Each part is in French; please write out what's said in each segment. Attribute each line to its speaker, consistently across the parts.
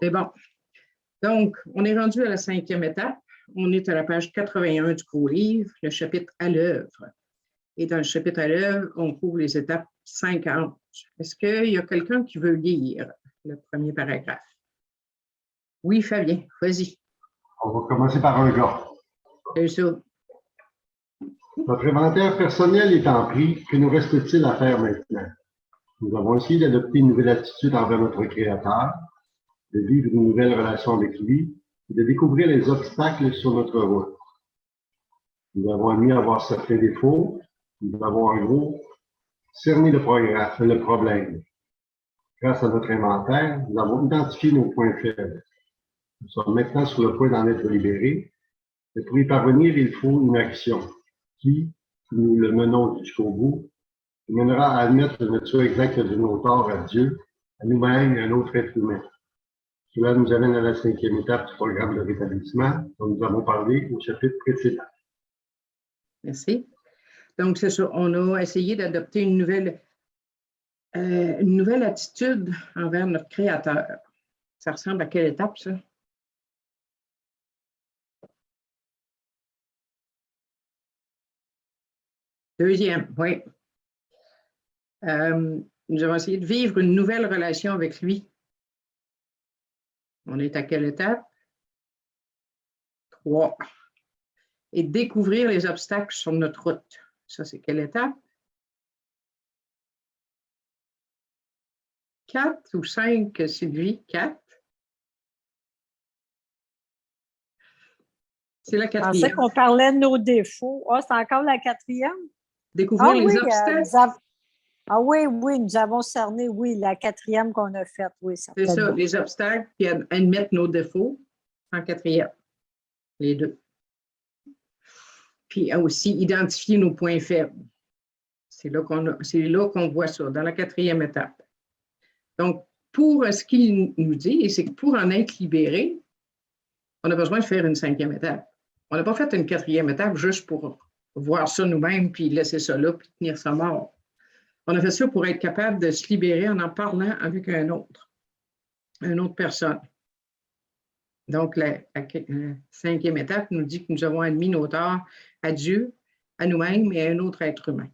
Speaker 1: C'est bon. Donc, on est rendu à la 5e étape. On est à la page 81 du gros livre, le chapitre à l'œuvre. Et dans le chapitre à l'œuvre, on trouve les étapes 5 à 11. Est-ce qu'il y a quelqu'un qui veut lire le premier paragraphe? Oui, Fabien, vas-y.
Speaker 2: On va commencer par un gars.
Speaker 1: C'est ça.
Speaker 2: Notre inventaire personnel étant pris, que nous reste-t-il à faire maintenant? Nous avons essayé d'adopter une nouvelle attitude envers notre Créateur, de vivre une nouvelle relation avec lui et de découvrir les obstacles sur notre route. Nous avons admis avoir certains défauts. Nous avons en gros cerné le problème. Grâce à notre inventaire, nous avons identifié nos points faibles. Nous sommes maintenant sur le point d'en être libérés. Mais pour y parvenir, il faut une action qui, si nous le menons jusqu'au bout, nous mènera à admettre la nature exacte de nos torts à Dieu, à nous-mêmes et à notre être humain. Cela nous amène à la 5e étape du programme de rétablissement dont nous avons parlé au chapitre précédent.
Speaker 1: Merci. Donc, c'est ça. On a essayé d'adopter une nouvelle attitude envers notre Créateur. Ça ressemble à quelle étape, ça? Deuxième, oui. Nous avons essayé de vivre une nouvelle relation avec lui. On est à quelle étape? 3. Et découvrir les obstacles sur notre route. Ça, c'est quelle étape? 4 ou 5, Sylvie? 4? C'est la 4e.
Speaker 3: Je pensais qu'on parlait de nos défauts. Ah, c'est encore la 4e?
Speaker 1: Découvrir les obstacles.
Speaker 3: Oui, nous avons cerné, la 4e qu'on a faite, oui.
Speaker 1: C'est ça, les obstacles, puis admettre nos défauts en 4e, les deux. Puis aussi identifier nos points faibles. C'est là qu'on voit ça, dans la 4e étape. Donc, pour ce qu'il nous dit, c'est que pour en être libéré, on a besoin de faire une 5e étape. On n'a pas fait une 4e étape juste pour voir ça nous-mêmes, puis laisser ça là, puis tenir ça mort. On a fait ça pour être capable de se libérer en parlant avec une autre personne. Donc, la 5e étape nous dit que nous avons admis nos torts à Dieu, à nous-mêmes et à un autre être humain.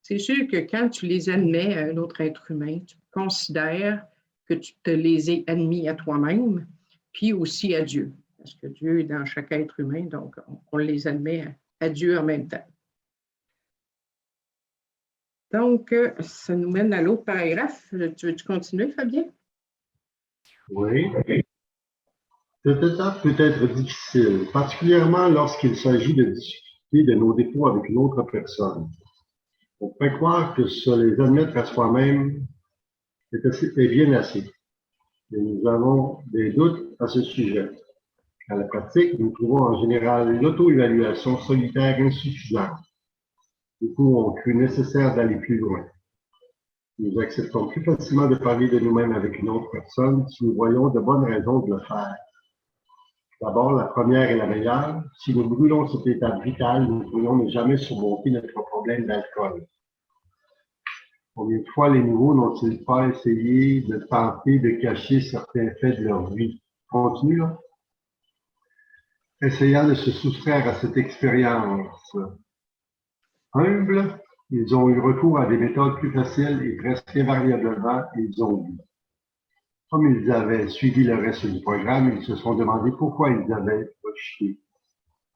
Speaker 1: C'est sûr que quand tu les admets à un autre être humain, tu considères que tu te les as admis à toi-même, puis aussi à Dieu. Parce que Dieu est dans chaque être humain, donc on les admet à Dieu en même temps. Donc, ça nous mène à l'autre paragraphe. Tu veux-tu continuer, Fabien?
Speaker 2: Oui. Cette étape peut être difficile, particulièrement lorsqu'il s'agit de discuter de nos défauts avec une autre personne. On peut croire que se les admettre à soi-même est bien assez. Mais nous avons des doutes à ce sujet. À la pratique, nous trouvons en général l'auto-évaluation solitaire insuffisante. Beaucoup ont cru nécessaire d'aller plus loin. Nous acceptons plus facilement de parler de nous-mêmes avec une autre personne si nous voyons de bonnes raisons de le faire. D'abord, la première et la meilleure, si nous brûlons cette étape vitale, nous pourrions ne jamais surmonter notre problème d'alcool. Combien de fois les nouveaux n'ont-ils pas essayé de tenter de cacher certains faits de leur vie? Continue, là. Essayant de se soustraire à cette expérience humble, ils ont eu recours à des méthodes plus faciles et presque invariablement, ils ont dit. Comme ils avaient suivi le reste du programme, ils se sont demandé pourquoi ils avaient rejeté.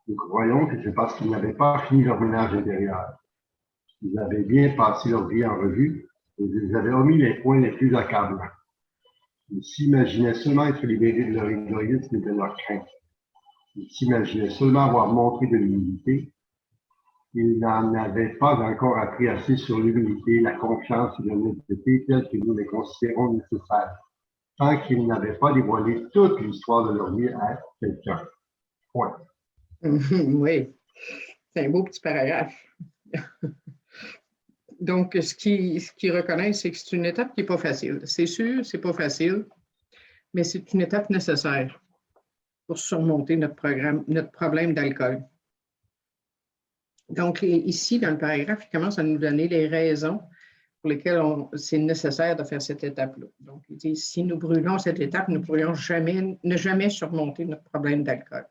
Speaker 2: Nous croyons que c'est parce qu'ils n'avaient pas fini leur ménage intérieur. Ils avaient bien passé leur vie en revue, mais ils avaient omis les points les plus accablants. Ils s'imaginaient seulement être libérés de leur égoïsme et de leur crainte. Ils s'imaginaient seulement avoir montré de l'humilité. Ils n'en avaient pas encore appris assez sur l'humilité, la confiance et l'honnêteté telles que nous les considérons nécessaires, tant qu'ils n'avaient pas dévoilé toute l'histoire de leur vie à quelqu'un. Point.
Speaker 1: Oui, c'est un beau petit paragraphe. Donc, ce qu'ils reconnaissent, c'est que c'est une étape qui n'est pas facile. C'est sûr, c'est pas facile, mais c'est une étape nécessaire pour surmonter notre problème d'alcool. Donc, ici, dans le paragraphe, il commence à nous donner les raisons pour lesquels c'est nécessaire de faire cette étape-là. Donc, ils disent, si nous brûlons cette étape, nous ne pourrions ne jamais surmonter notre problème d'alcool.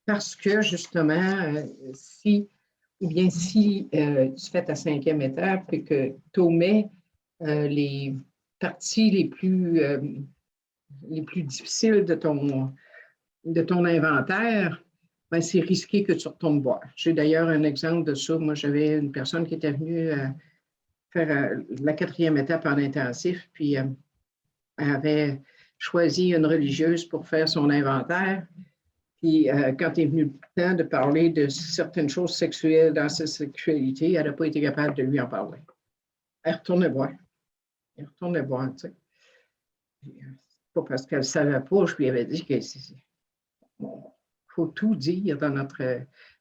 Speaker 1: Parce que, justement, si tu fais ta 5e étape et que tu omets les parties les plus difficiles de ton inventaire, ben, c'est risqué que tu retournes boire. J'ai d'ailleurs un exemple de ça. Moi, j'avais une personne qui était venue faire la 4e étape en intensif, puis elle avait choisi une religieuse pour faire son inventaire. Puis quand est venu le temps de parler de certaines choses sexuelles dans sa sexualité, elle n'a pas été capable de lui en parler. Elle retournait boire. Elle retournait boire, tu sais. Pas parce qu'elle ne savait pas, je lui avais dit que faut tout dire dans notre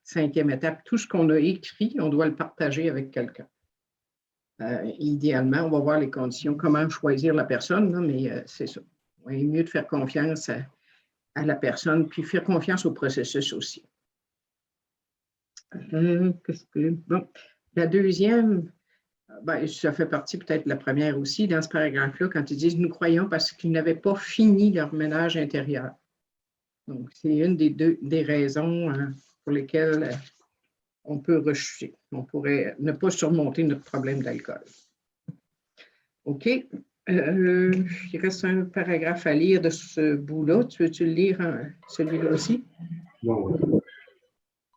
Speaker 1: 5e étape. Tout ce qu'on a écrit, on doit le partager avec quelqu'un. Idéalement, on va voir les conditions, comment choisir la personne, là, mais c'est ça. Il est mieux de faire confiance à la personne, puis faire confiance au processus aussi. Bon, la deuxième, ben, ça fait partie peut-être de la première aussi, dans ce paragraphe-là, quand ils disent « Nous croyons parce qu'ils n'avaient pas fini leur ménage intérieur ». Donc, c'est une des raisons pour lesquelles on peut rechuter. On pourrait ne pas surmonter notre problème d'alcool. OK. Il reste un paragraphe à lire de ce bout-là. Tu veux-tu le lire, celui-là aussi?
Speaker 2: Non.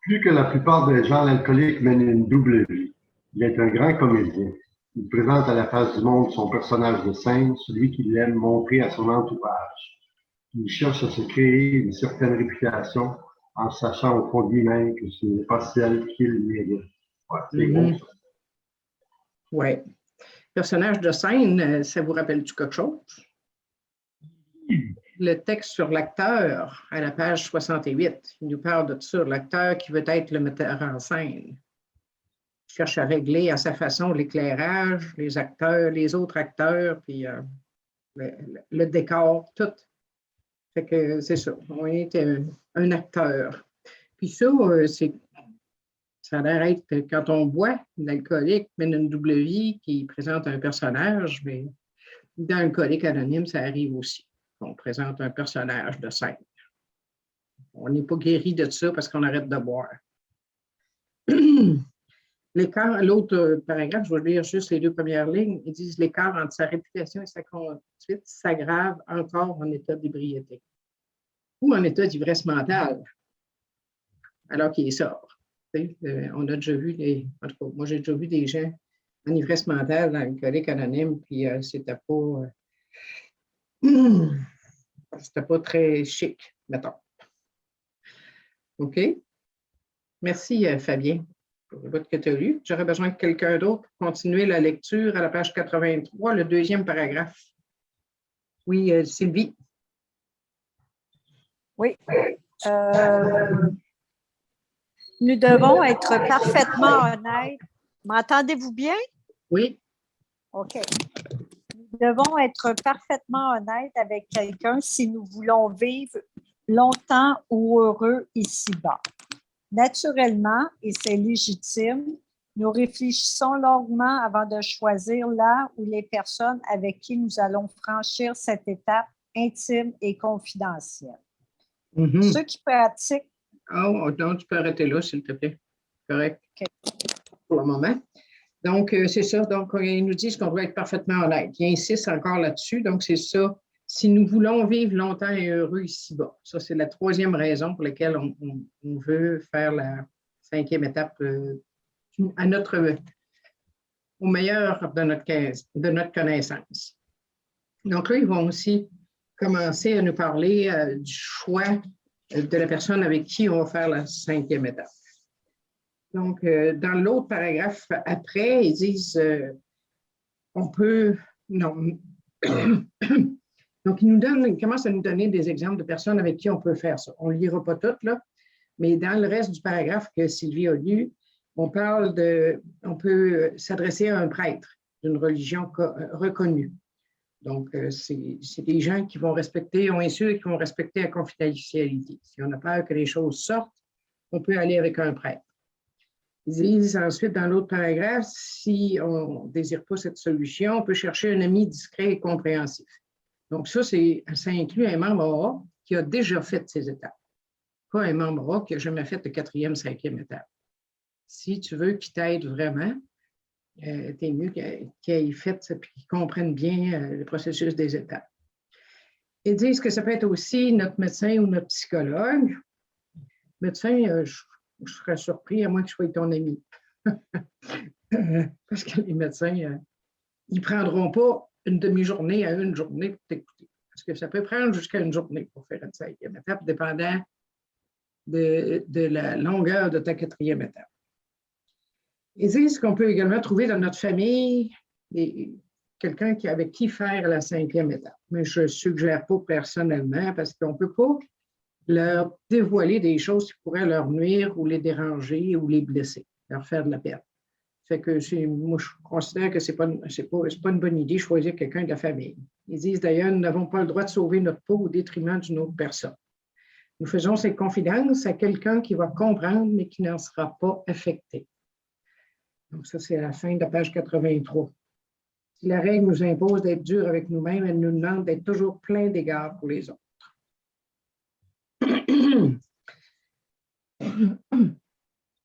Speaker 2: Plus que la plupart des gens, l'alcoolique mène une double vie. Il est un grand comédien. Il présente à la face du monde son personnage de scène, celui qu'il aime montrer à son entourage. Il cherche à se créer une certaine réputation en sachant au fond de lui-même que ce n'est pas celle qu'il mérite. Ouais, c'est gros, ça.
Speaker 1: Oui. Personnage de scène, ça vous rappelle-tu quelque chose? Le texte sur l'acteur, à la page 68, il nous parle de ça, l'acteur qui veut être le metteur en scène. Il cherche à régler à sa façon l'éclairage, les acteurs, les autres acteurs, puis le décor, tout. Fait que c'est ça, on est un acteur. Puis ça, ça a l'air être quand on boit, l'alcoolique mène une double vie qui présente un personnage, mais dans Alcoolique Anonyme, ça arrive aussi. On présente un personnage de scène. On n'est pas guéri de ça parce qu'on arrête de boire. L'autre paragraphe, je vais lire juste les 2 premières lignes. Ils disent l'écart entre sa réputation et sa conduite s'aggrave encore en état d'ébriété ou en état d'ivresse mentale, alors qu'il est sobre. On a déjà vu en tout cas, moi j'ai déjà vu des gens en ivresse mentale dans Alcoolique Anonyme, puis c'était pas très chic, mettons. OK? Merci, Fabien, pour le bout que tu as lu. J'aurais besoin de quelqu'un d'autre pour continuer la lecture à la page 83, le 2e paragraphe. Oui, Sylvie.
Speaker 3: Oui. Nous devons être parfaitement honnêtes. M'entendez-vous bien?
Speaker 1: Oui.
Speaker 3: OK. Nous devons être parfaitement honnêtes avec quelqu'un si nous voulons vivre longtemps ou heureux ici-bas. Naturellement, et c'est légitime, nous réfléchissons longuement avant de choisir là où les personnes avec qui nous allons franchir cette étape intime et confidentielle.
Speaker 1: Mm-hmm.
Speaker 3: Ceux qui pratiquent...
Speaker 1: Oh, non, tu peux arrêter là, s'il te plaît. Correct.
Speaker 3: Okay.
Speaker 1: Pour le moment. Donc, c'est ça. Donc, ils nous disent qu'on doit être parfaitement honnête. Ils insistent encore là-dessus. Donc, c'est ça. Si nous voulons vivre longtemps et heureux ici-bas. Ça, c'est la 3e raison pour laquelle on veut faire la 5e étape au meilleur de notre connaissance. Donc là, ils vont aussi commencer à nous parler du choix de la personne avec qui on va faire la 5e étape. Donc, dans l'autre paragraphe après, ils disent on peut... Non. Donc, ils commencent à nous donner des exemples de personnes avec qui on peut faire ça. On ne lira pas toutes, là, mais dans le reste du paragraphe que Sylvie a lu, on peut s'adresser à un prêtre d'une religion reconnue. Donc, c'est des gens qui vont respecter, on est sûr qu'ils vont respecter la confidentialité. Si on a peur que les choses sortent, on peut aller avec un prêtre. Ils disent ensuite, dans l'autre paragraphe, si on ne désire pas cette solution, on peut chercher un ami discret et compréhensif. Donc, ça inclut un membre A qui a déjà fait ces étapes, pas un membre A qui n'a jamais fait de 4e, 5e étape. Si tu veux qu'il t'aide vraiment, t'es mieux qu'il ait fait ça et qu'il comprenne bien le processus des étapes. Ils disent que ça peut être aussi notre médecin ou notre psychologue. Médecin, je serais surpris à moins que je sois ton ami. Parce que les médecins, ils ne prendront pas une demi-journée à une journée pour t'écouter. Parce que ça peut prendre jusqu'à une journée pour faire une 5e étape, dépendant de la longueur de ta 4e étape. Ils disent qu'on peut également trouver dans notre famille quelqu'un avec qui faire la 5e étape. Mais je ne suggère pas personnellement parce qu'on ne peut pas leur dévoiler des choses qui pourraient leur nuire ou les déranger ou les blesser, leur faire de la peine. Fait que moi, je considère que ce n'est pas une bonne idée de choisir quelqu'un de la famille. Ils disent d'ailleurs, nous n'avons pas le droit de sauver notre peau au détriment d'une autre personne. Nous faisons ces confidences à quelqu'un qui va comprendre, mais qui n'en sera pas affecté. Donc, ça, c'est à la fin de la page 83. Si la règle nous impose d'être dur avec nous-mêmes, elle nous demande d'être toujours plein d'égards pour les autres.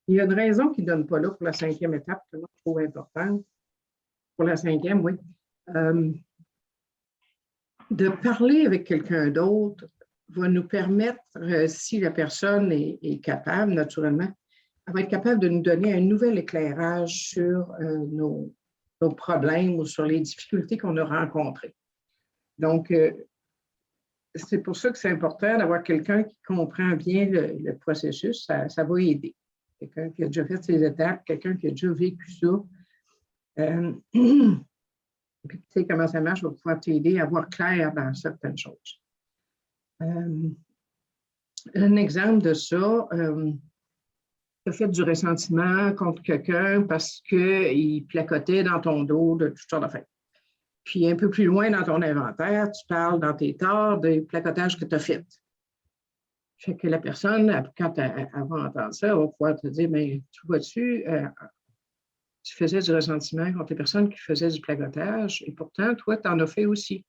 Speaker 1: Il y a une raison qui ne donne pas là pour la 5e étape, que je trouve importante. Pour la 5e, oui. De parler avec quelqu'un d'autre va nous permettre, si la personne est capable, naturellement, elle va être capable de nous donner un nouvel éclairage sur nos problèmes ou sur les difficultés qu'on a rencontrées. Donc, c'est pour ça que c'est important d'avoir quelqu'un qui comprend bien le processus. Ça va aider. Quelqu'un qui a déjà fait ces étapes, quelqu'un qui a déjà vécu ça. Puis, tu sais comment ça marche, va pouvoir t'aider à voir clair dans certaines choses. Un exemple de ça, tu as fait du ressentiment contre quelqu'un parce qu'il placotait dans ton dos de toutes sortes d'affaires. Puis un peu plus loin dans ton inventaire, tu parles dans tes torts des placotages que tu as faits. Fait que la personne, quand elle va entendre ça, elle va pouvoir te dire, mais tu vois-tu, tu faisais du ressentiment contre les personnes qui faisaient du placotage et pourtant, toi, tu en as fait aussi.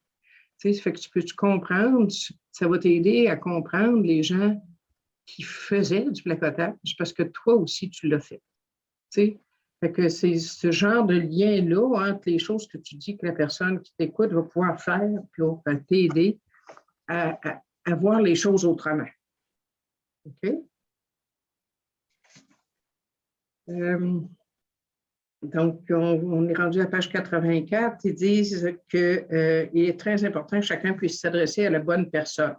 Speaker 1: Tu sais, ça fait que tu peux comprendre, ça va t'aider à comprendre les gens qui faisaient du placotage parce que toi aussi, tu l'as fait. Tu sais, fait que c'est ce genre de lien-là entre les choses que tu dis que la personne qui t'écoute va pouvoir faire pour t'aider à voir les choses autrement. OK? Donc, on est rendu à la page 84. Ils disent qu'il est très important que chacun puisse s'adresser à la bonne personne.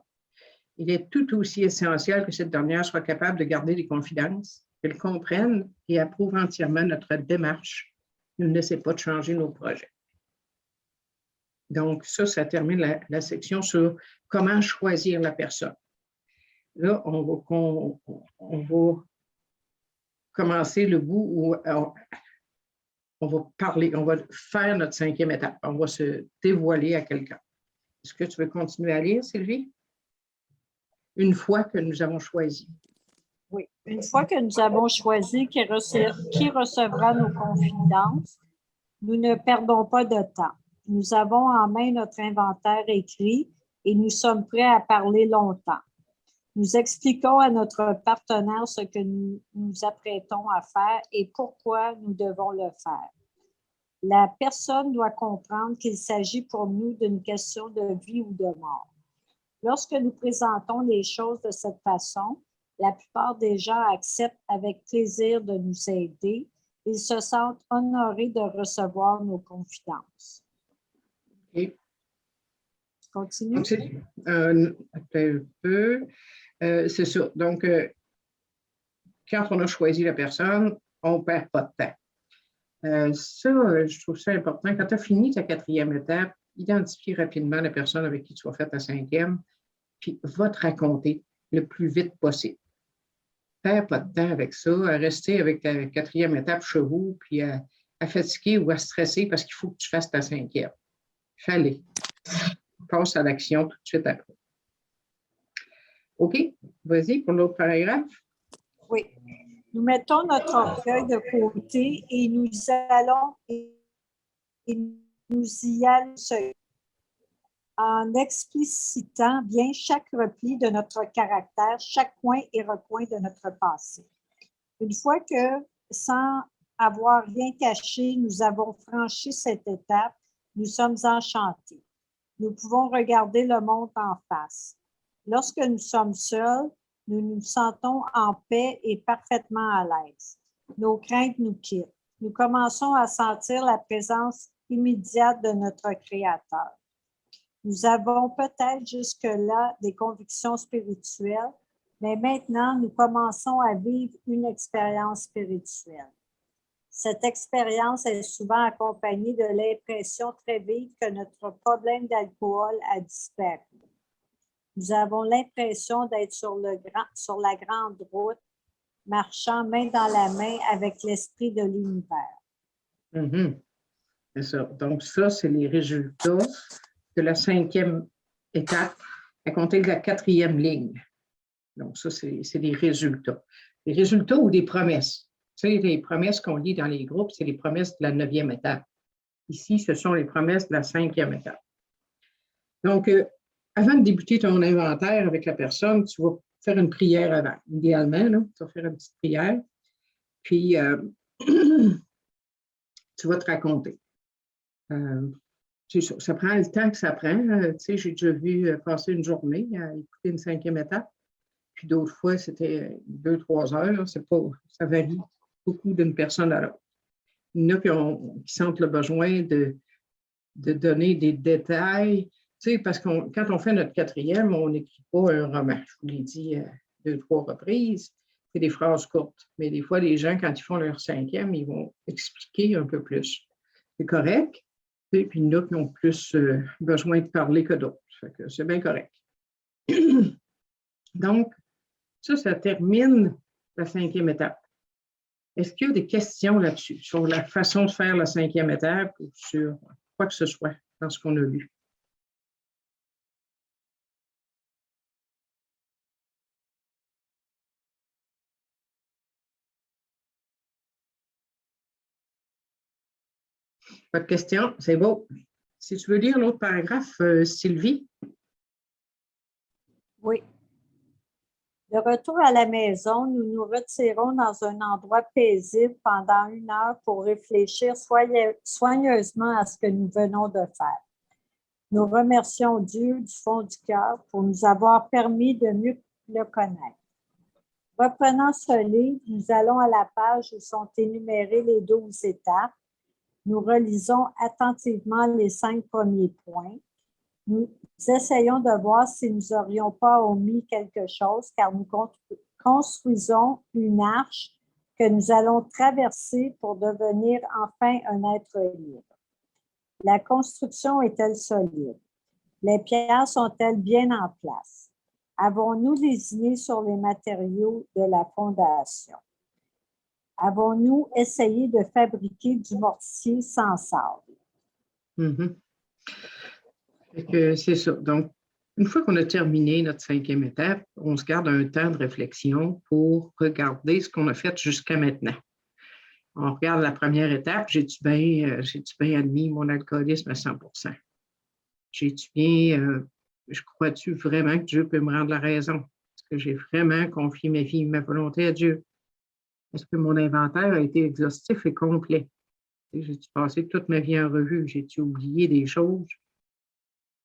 Speaker 1: Il est tout aussi essentiel que cette dernière soit capable de garder des confidences, qu'elle comprenne et approuve entièrement notre démarche. Ne laissez pas de changer nos projets. Donc, ça termine la section sur comment choisir la personne. Là, on va commencer le bout où on va parler, on va faire notre 5e étape. On va se dévoiler à quelqu'un. Est-ce que tu veux continuer à lire, Sylvie? Une fois que nous avons choisi.
Speaker 3: Oui, une fois que nous avons choisi qui recevra nos confidences, nous ne perdons pas de temps. Nous avons en main notre inventaire écrit et nous sommes prêts à parler longtemps. Nous expliquons à notre partenaire ce que nous nous apprêtons à faire et pourquoi nous devons le faire. La personne doit comprendre qu'il s'agit pour nous d'une question de vie ou de mort. Lorsque nous présentons les choses de cette façon, la plupart des gens acceptent avec plaisir de nous aider. Ils se sentent honorés de recevoir nos confidences.
Speaker 1: Okay.
Speaker 3: Continue.
Speaker 1: Continue. Un peu. C'est ça. Donc, quand on a choisi la personne, on ne perd pas de temps. Ça, je trouve ça important. Quand tu as fini ta 4e étape, identifie rapidement la personne avec qui tu vas faire ta 5e, puis va te raconter le plus vite possible. Perds pas de temps avec ça, à rester avec ta 4e étape chevaux, puis à fatiguer ou à stresser parce qu'il faut que tu fasses ta 5e. Fallait. Passe à l'action tout de suite après. OK, vas-y pour l'autre paragraphe.
Speaker 3: Oui. Nous mettons notre orgueil de côté et nous y allons en explicitant bien chaque repli de notre caractère, chaque coin et recoin de notre passé. Une fois que, sans avoir rien caché, nous avons franchi cette étape, nous sommes enchantés. Nous pouvons regarder le monde en face. Lorsque nous sommes seuls, nous nous sentons en paix et parfaitement à l'aise. Nos craintes nous quittent. Nous commençons à sentir la présence immédiate de notre Créateur. Nous avons peut-être jusque-là des convictions spirituelles, mais maintenant, nous commençons à vivre une expérience spirituelle. Cette expérience est souvent accompagnée de l'impression très vive que notre problème d'alcool a disparu. Nous avons l'impression d'être sur la grande route, marchant main dans la main avec l'esprit de l'univers.
Speaker 1: Mm-hmm. C'est ça. Donc, ça, c'est les résultats de la 5e étape à compter de la 4e ligne. Donc, ça, c'est des résultats. Des résultats ou des promesses. Tu sais, les promesses qu'on lit dans les groupes, c'est les promesses de la 9e étape. Ici, ce sont les promesses de la 5e étape. Donc, avant de débuter ton inventaire avec la personne, tu vas faire une prière avant. Idéalement, là, tu vas faire une petite prière. Puis, tu vas te raconter. Ça prend le temps que ça prend. Tu sais, j'ai déjà vu passer une journée à écouter une 5e étape. Puis d'autres fois, c'était 2-3 heures. Là, ça varie beaucoup d'une personne à l'autre. Il y en a qui sentent le besoin de donner des détails. Tu sais, parce que quand on fait notre 4e, on n'écrit pas un roman. Je vous l'ai dit 2-3 reprises. C'est des phrases courtes. Mais des fois, les gens, quand ils font leur 5e, ils vont expliquer un peu plus. C'est correct. Et puis, il y en a qui ont plus besoin de parler que d'autres. C'est bien correct. Donc, ça termine la 5e étape. Est-ce qu'il y a des questions là-dessus, sur la façon de faire la 5e étape ou sur quoi que ce soit dans ce qu'on a lu? Pas de questions? C'est beau. Si tu veux lire l'autre paragraphe, Sylvie?
Speaker 3: Oui. De retour à la maison, nous nous retirons dans un endroit paisible pendant 1 heure pour réfléchir soigneusement à ce que nous venons de faire. Nous remercions Dieu du fond du cœur pour nous avoir permis de mieux le connaître. Reprenant ce livre, nous allons à la page où sont énumérées les 12 étapes. Nous relisons attentivement les 5 premiers points. Nous essayons de voir si nous n'aurions pas omis quelque chose, car nous construisons une arche que nous allons traverser pour devenir enfin un être libre. La construction est-elle solide? Les pierres sont-elles bien en place? Avons-nous lésiné sur les matériaux de la fondation? Avons-nous essayé de fabriquer du mortier sans sable?
Speaker 1: Mm-hmm. C'est ça. Donc, une fois qu'on a terminé notre 5e étape, on se garde un temps de réflexion pour regarder ce qu'on a fait jusqu'à maintenant. On regarde la première étape, j'ai-tu bien admis mon alcoolisme à 100%? J'ai-tu bien, je crois-tu vraiment que Dieu peut me rendre la raison? Est-ce que j'ai vraiment confié ma vie, ma volonté à Dieu? Est-ce que mon inventaire a été exhaustif et complet? J'ai-tu passé toute ma vie en revue? J'ai-tu oublié des choses?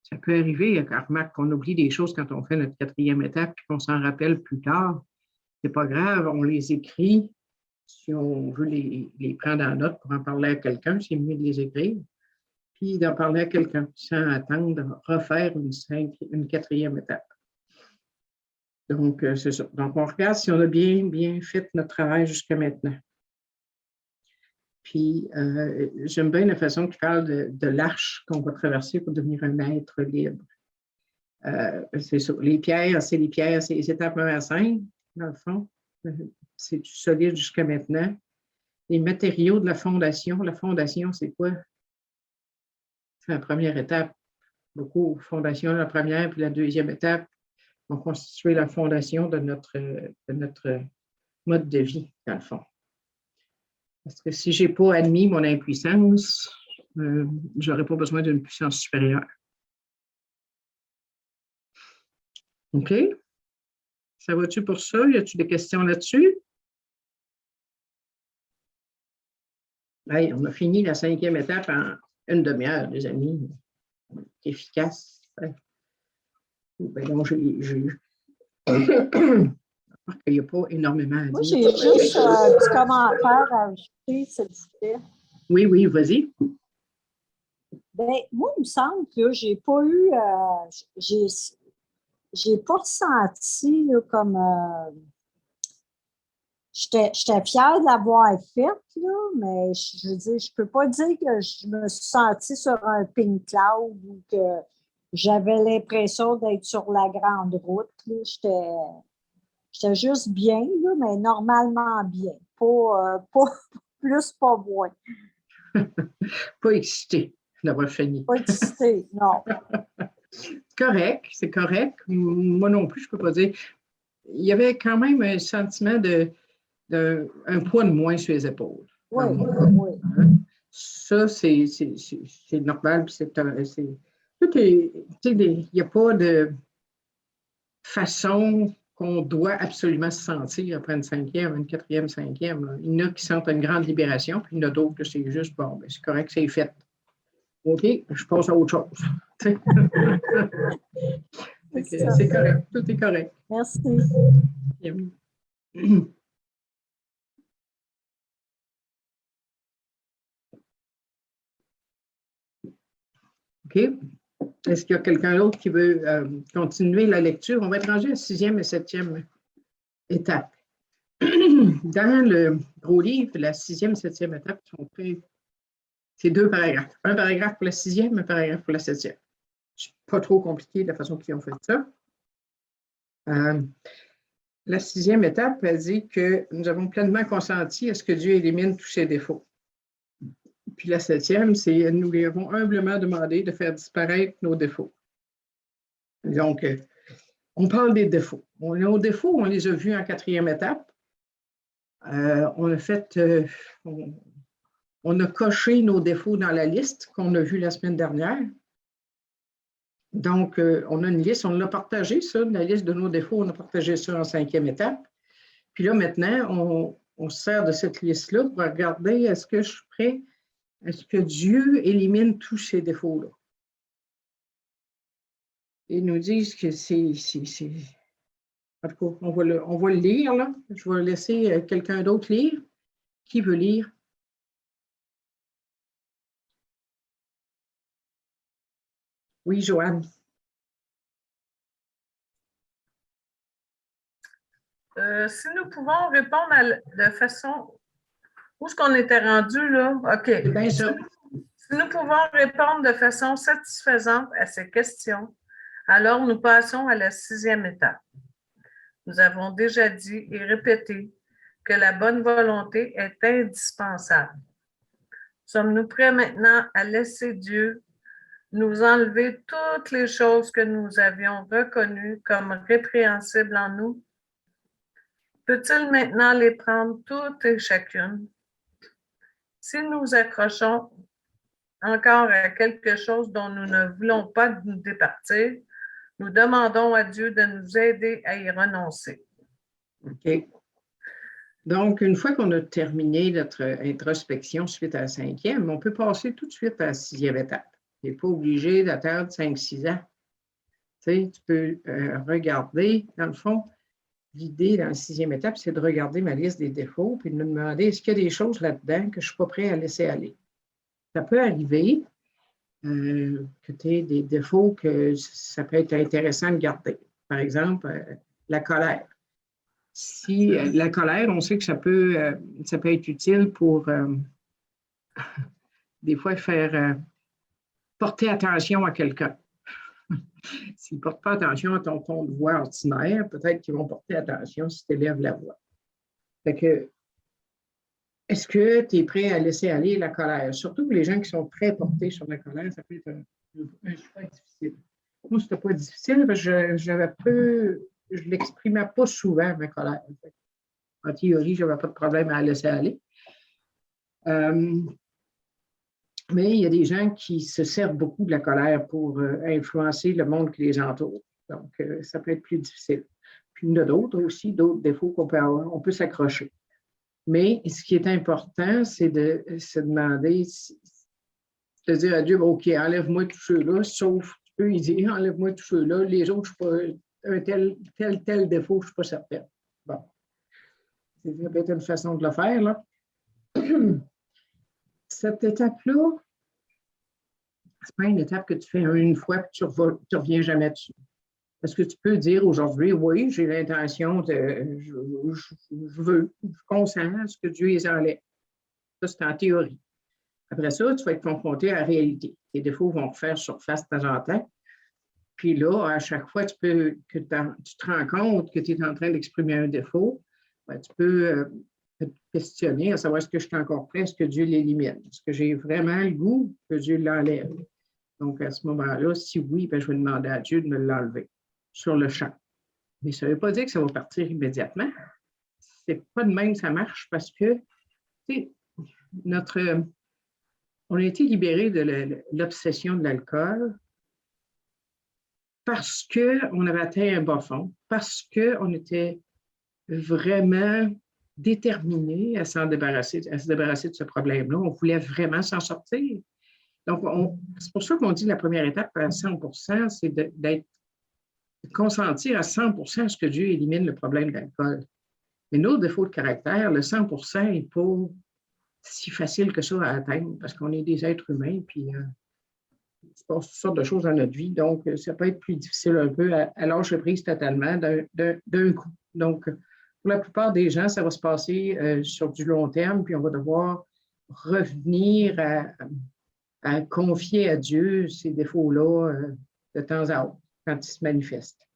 Speaker 1: Ça peut arriver, remarque qu'on oublie des choses quand on fait notre 4e étape et qu'on s'en rappelle plus tard. C'est pas grave, on les écrit. Si on veut les prendre en note pour en parler à quelqu'un, c'est mieux de les écrire. Puis d'en parler à quelqu'un sans attendre refaire une 4e étape. Donc, c'est ça. Donc, on regarde si on a bien fait notre travail jusqu'à maintenant. Puis, j'aime bien la façon qu'il parle de l'arche qu'on va traverser pour devenir un être libre. C'est ça. Les pierres, c'est les étapes 1 à 5, dans le fond. C'est du solide jusqu'à maintenant. Les matériaux de la fondation, c'est quoi? C'est la première étape. Beaucoup de fondation, la première, puis la 2e étape vont constituer la fondation de notre mode de vie, dans le fond. Parce que si je n'ai pas admis mon impuissance, je n'aurais pas besoin d'une puissance supérieure. OK? Ça va-tu pour ça? Y a-t-il des questions là-dessus? Hey, on a fini la 5e étape en une demi-heure, les amis. C'est efficace. Ben donc, il n'y a pas énormément à dire.
Speaker 3: Moi, j'ai juste un petit commentaire à ajouter, s'il vous plaît.
Speaker 1: Oui, oui, vas-y.
Speaker 3: Ben, moi, il me semble que j'ai pas eu, j'ai pas ressenti là, comme, j'étais fière de l'avoir faite, là, mais je veux dire, je peux pas dire que je me suis sentie sur un pink cloud ou que j'avais l'impression d'être sur la grande route. J'étais juste bien, là, mais normalement bien. Pas plus, pas moins.
Speaker 1: Pas excité d'avoir fini.
Speaker 3: Pas excitée, non.
Speaker 1: Correct, c'est correct. Moi non plus, je ne peux pas dire. Il y avait quand même un sentiment un poids de moins sur les épaules.
Speaker 3: Oui, oui.
Speaker 1: Ça, c'est normal. Il n'y a pas de façon qu'on doit absolument se sentir après une 5e, une 4e, 5e. Il y en a qui sentent une grande libération, puis il y en a d'autres que c'est juste, bon, ben, c'est correct, c'est fait. OK, je passe à autre chose. C'est correct, tout est correct.
Speaker 3: Merci.
Speaker 1: OK. Est-ce qu'il y a quelqu'un d'autre qui veut continuer la lecture? On va être rendu à la 6e et 7e étape. Dans le gros livre, la 6e et 7e étape sont faits. C'est 2 paragraphes. Un paragraphe pour la 6e, un paragraphe pour la 7e. C'est pas trop compliqué de la façon qu'ils ont fait ça. La 6e étape, elle dit que nous avons pleinement consenti à ce que Dieu élimine tous ses défauts. Puis la 7e, c'est nous lui avons humblement demandé de faire disparaître nos défauts. Donc, on parle des défauts. Nos défauts, on les a vus en 4e étape. On a fait, on a coché nos défauts dans la liste qu'on a vue la semaine dernière. Donc, on a une liste, on l'a partagé, ça, la liste de nos défauts, on a partagé ça en 5e étape. Puis là, maintenant, on se sert de cette liste-là pour regarder est-ce que je suis prêt, est-ce que Dieu élimine tous ces défauts-là? Ils nous disent que c'est. En tout cas, on va le lire, là. Je vais laisser quelqu'un d'autre lire. Qui veut lire? Oui, Joanne.
Speaker 4: Si nous pouvons répondre de façon... Où est-ce qu'on était rendu, là? OK.
Speaker 1: C'est bien ça.
Speaker 4: Si nous pouvons répondre de façon satisfaisante à ces questions, alors nous passons à la 6e étape. Nous avons déjà dit et répété que la bonne volonté est indispensable. Sommes-nous prêts maintenant à laisser Dieu nous enlever toutes les choses que nous avions reconnues comme répréhensibles en nous? Peut-il maintenant les prendre toutes et chacune? Si nous accrochons encore à quelque chose dont nous ne voulons pas nous départir, nous demandons à Dieu de nous aider à y renoncer.
Speaker 1: OK. Donc, une fois qu'on a terminé notre introspection suite à la 5e, on peut passer tout de suite à la 6e étape. Tu n'es pas obligé d'attendre 5-6 ans. Tu sais, tu peux regarder, dans le fond, l'idée dans la 6e étape, c'est de regarder ma liste des défauts puis de me demander est-ce qu'il y a des choses là-dedans que je ne suis pas prêt à laisser aller. Ça peut arriver que tu aies des défauts que ça peut être intéressant de garder. Par exemple, la colère. Si la colère, on sait que ça peut être utile pour des fois faire porter attention à quelqu'un. S'ils ne portent pas attention à ton ton de voix ordinaire, peut-être qu'ils vont porter attention si tu élèves la voix. Fait que, est-ce que tu es prêt à laisser aller la colère? Surtout pour les gens qui sont très portés sur la colère, ça peut être un choix difficile. Moi, ce n'était pas difficile parce que je l'exprimais pas souvent, ma colère. En théorie, je n'avais pas de problème à la laisser aller. Mais il y a des gens qui se servent beaucoup de la colère pour influencer le monde qui les entoure. Donc, ça peut être plus difficile. Puis il y en a d'autres aussi, d'autres défauts qu'on peut avoir. On peut s'accrocher. Mais ce qui est important, c'est de se demander, de dire à Dieu, OK, enlève-moi tous ceux-là, sauf, tu peux y dire, enlève-moi tous ceux-là, les autres, je ne suis pas, un tel défaut, je ne suis pas certaine. Bon. C'est peut-être une façon de le faire, là. Cette étape-là, c'est pas une étape que tu fais une fois et tu ne reviens jamais dessus. Parce que tu peux dire aujourd'hui, oui, j'ai l'intention de, je veux, je consens ce que Dieu les enlève. Ça, c'est en théorie. Après ça, tu vas être confronté à la réalité. Les défauts vont refaire surface de temps en temps. Puis là, à chaque fois tu te rends compte que tu es en train d'exprimer un défaut, ben, tu peux te questionner à savoir est-ce que je suis encore prêt, est-ce que Dieu l'élimine? Est-ce que j'ai vraiment le goût que Dieu l'enlève? Donc, à ce moment-là, si oui, ben, je vais demander à Dieu de me l'enlever sur le champ. Mais ça ne veut pas dire que ça va partir immédiatement. C'est pas de même que ça marche parce que, tu sais, on a été libérés de l'obsession de l'alcool parce qu'on avait atteint un bas fond, parce qu'on était vraiment déterminés à se débarrasser de ce problème-là. On voulait vraiment s'en sortir. Donc, c'est pour ça qu'on dit que la première étape à 100%, c'est d'être consentir à 100% à ce que Dieu élimine le problème d'alcool. Mais nos défauts de caractère, le 100% n'est pas si facile que ça à atteindre parce qu'on est des êtres humains puis il se passe toutes sortes de choses dans notre vie. Donc, ça peut être plus difficile un peu à lâcher prise totalement d'un coup. Donc, pour la plupart des gens, ça va se passer sur du long terme, puis on va devoir revenir à confier à Dieu ces défauts-là de temps à autre, quand ils se manifestent.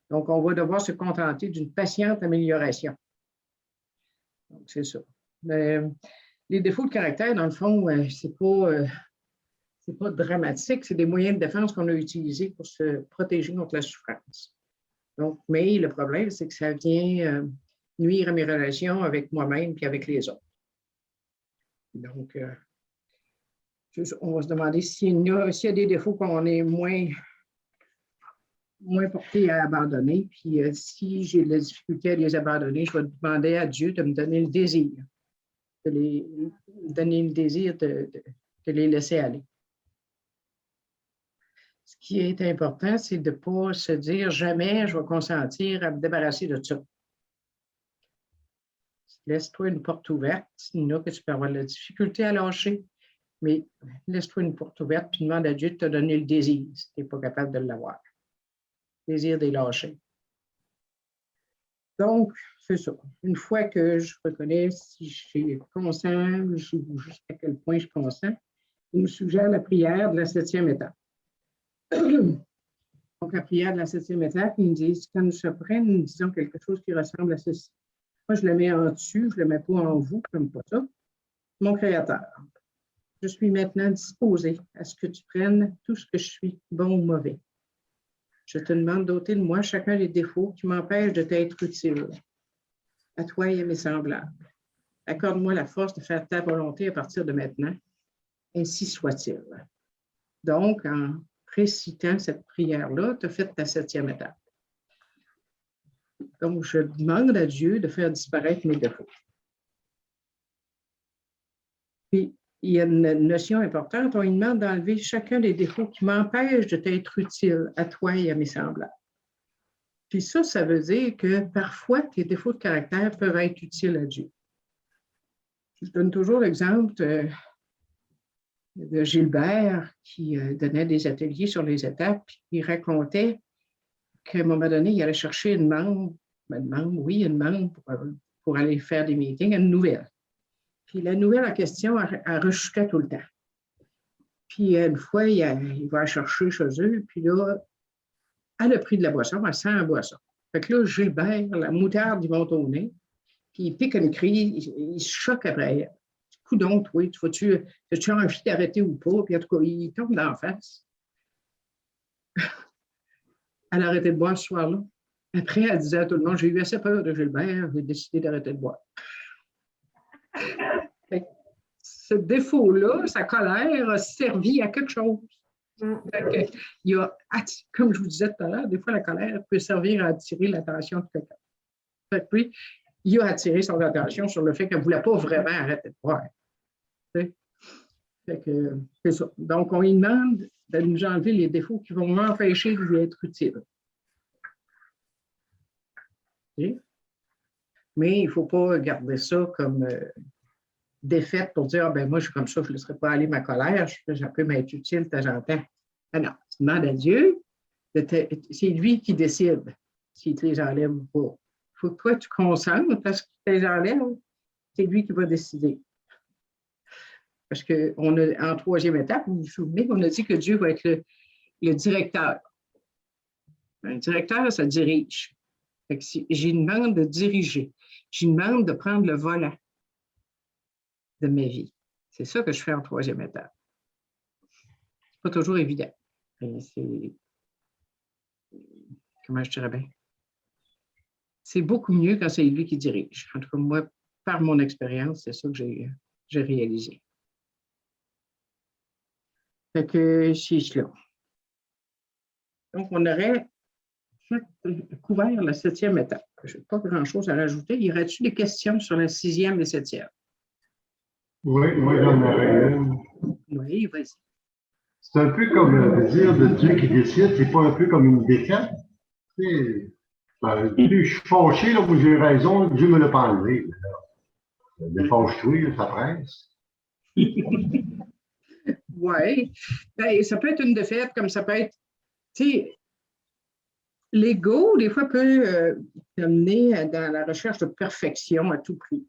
Speaker 1: Donc, on va devoir se contenter d'une patiente amélioration. Donc, c'est ça. Mais, les défauts de caractère, dans le fond, c'est pas dramatique, c'est des moyens de défense qu'on a utilisés pour se protéger contre la souffrance. Donc, mais le problème, c'est que ça vient nuire à mes relations avec moi-même et avec les autres. Donc, on va se demander s'il y a des défauts qu'on est moins porté à abandonner. Puis, si j'ai de la difficulté à les abandonner, je vais demander à Dieu de me donner le désir, de les laisser aller. Ce qui est important, c'est de ne pas se dire jamais je vais consentir à me débarrasser de ça. Laisse-toi une porte ouverte. Il y en a que tu peux avoir de la difficulté à lâcher, mais laisse-toi une porte ouverte puis demande à Dieu de te donner le désir si tu n'es pas capable de l'avoir. Le désir de les lâcher. Donc, c'est ça. Une fois que je reconnais si je consens, jusqu'à quel point je consens, il me suggère la prière de la 7e étape. Donc, la prière de la 7e étape, ils me disent, quand nous sommes prêts, nous disons quelque chose qui ressemble à ceci. Moi, je le mets en dessus, je ne le mets pas en vous, comme pas ça. Mon Créateur, je suis maintenant disposé à ce que tu prennes tout ce que je suis, bon ou mauvais. Je te demande d'ôter de moi chacun des défauts qui m'empêchent de t'être utile, à toi et à mes semblables. Accorde-moi la force de faire ta volonté à partir de maintenant. Ainsi soit-il. Donc, en récitant cette prière-là, tu as fait ta 7e étape. Donc, je demande à Dieu de faire disparaître mes défauts. Puis, il y a une notion importante, on lui demande d'enlever chacun des défauts qui m'empêchent de t'être utile à toi et à mes semblables. Puis ça veut dire que parfois, tes défauts de caractère peuvent être utiles à Dieu. Je donne toujours l'exemple de Gilbert qui donnait des ateliers sur les étapes, puis il racontait qu'à un moment donné, il allait chercher une membre pour aller faire des meetings, une nouvelle. Puis la nouvelle en question, elle rechutait tout le temps. Puis une fois, il va la chercher chez eux, puis là, elle a pris de la boisson, elle sent la boisson. Fait que là, Gilbert, la moutarde, il monte au nez, puis il pique une crise, il se choque après elle. Coudonc, oui, as-tu envie d'arrêter ou pas? Puis en tout cas, il tombe d'en face. Elle a arrêté de boire ce soir-là. Après, elle disait à tout le monde, j'ai eu assez peur de Gilbert, j'ai décidé d'arrêter de boire. Fait que ce défaut-là, sa colère, a servi à quelque chose. Fait que, comme je vous disais tout à l'heure, des fois, la colère peut servir à attirer l'attention de quelqu'un. Fait que puis, il a attiré son attention sur le fait qu'elle ne voulait pas vraiment arrêter de boire. Fait que, c'est ça. Donc, on lui demande de nous enlever les défauts qui vont m'empêcher de lui être utile. Okay? Mais il ne faut pas garder ça comme défaite pour dire, ah, ben moi, je suis comme ça, je ne laisserai pas aller ma colère, ça peut m'être utile de temps en temps. Ah non, tu demandes à Dieu, c'est lui qui décide s'il te les enlève ou pas. Il faut que toi, tu consentes parce qu'il te les enlève, c'est lui qui va décider. Parce qu'en troisième étape, vous vous souvenez qu'on a dit que Dieu va être le directeur. Un directeur, ça dirige. J'ai une demande de diriger. J'ai une demande de prendre le volant de ma vie. C'est ça que je fais en troisième étape. C'est pas toujours évident. C'est, comment je dirais bien? C'est beaucoup mieux quand c'est lui qui dirige. En tout cas, moi, par mon expérience, c'est ça que j'ai réalisé. Fait que c'est cela. Donc, on aurait couvert la 7e étape. Je n'ai pas grand-chose à rajouter. Y aurait-il des questions sur la 6e et 7e?
Speaker 2: Oui, moi j'en aurais une.
Speaker 1: Oui, vas-y.
Speaker 2: C'est un peu comme le désir de Dieu qui décide, c'est pas un peu comme une défaite. Plus je suis fâché, là, où j'ai raison, Dieu me l'a pas enlevé. Défâche-toi, ça presse.
Speaker 1: Oui. Ben, ça peut être une défaite, comme ça peut être, tu sais, l'ego, des fois, peut amener dans la recherche de perfection à tout prix.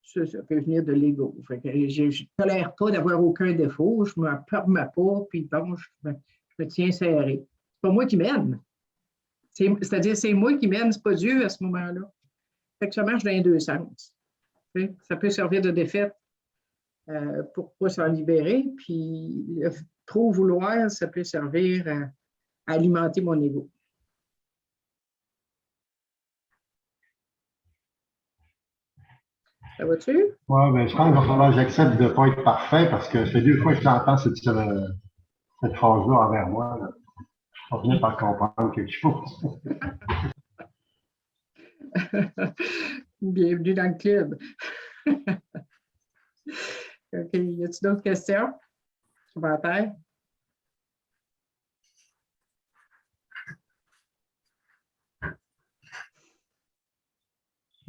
Speaker 1: Ça peut venir de l'ego. Je ne tolère pas d'avoir aucun défaut, je ne me permets pas, puis bon, je me tiens serré. C'est pas moi qui mène. C'est-à-dire, c'est moi qui mène, c'est pas Dieu à ce moment-là. Fait que ça marche dans les deux sens. Ça peut servir de défaite pour ne pas s'en libérer, puis trop vouloir, ça peut servir à alimenter mon ego. Ça va-tu?
Speaker 2: Oui, ben, je pense qu'il va falloir que j'accepte de ne pas être parfait parce que ça fait 2 fois que j'entends cette phrase-là envers moi. Là. Je vais finir par comprendre quelque chose.
Speaker 1: Bienvenue dans le club. OK. Y a-t-il d'autres questions? Commentaires?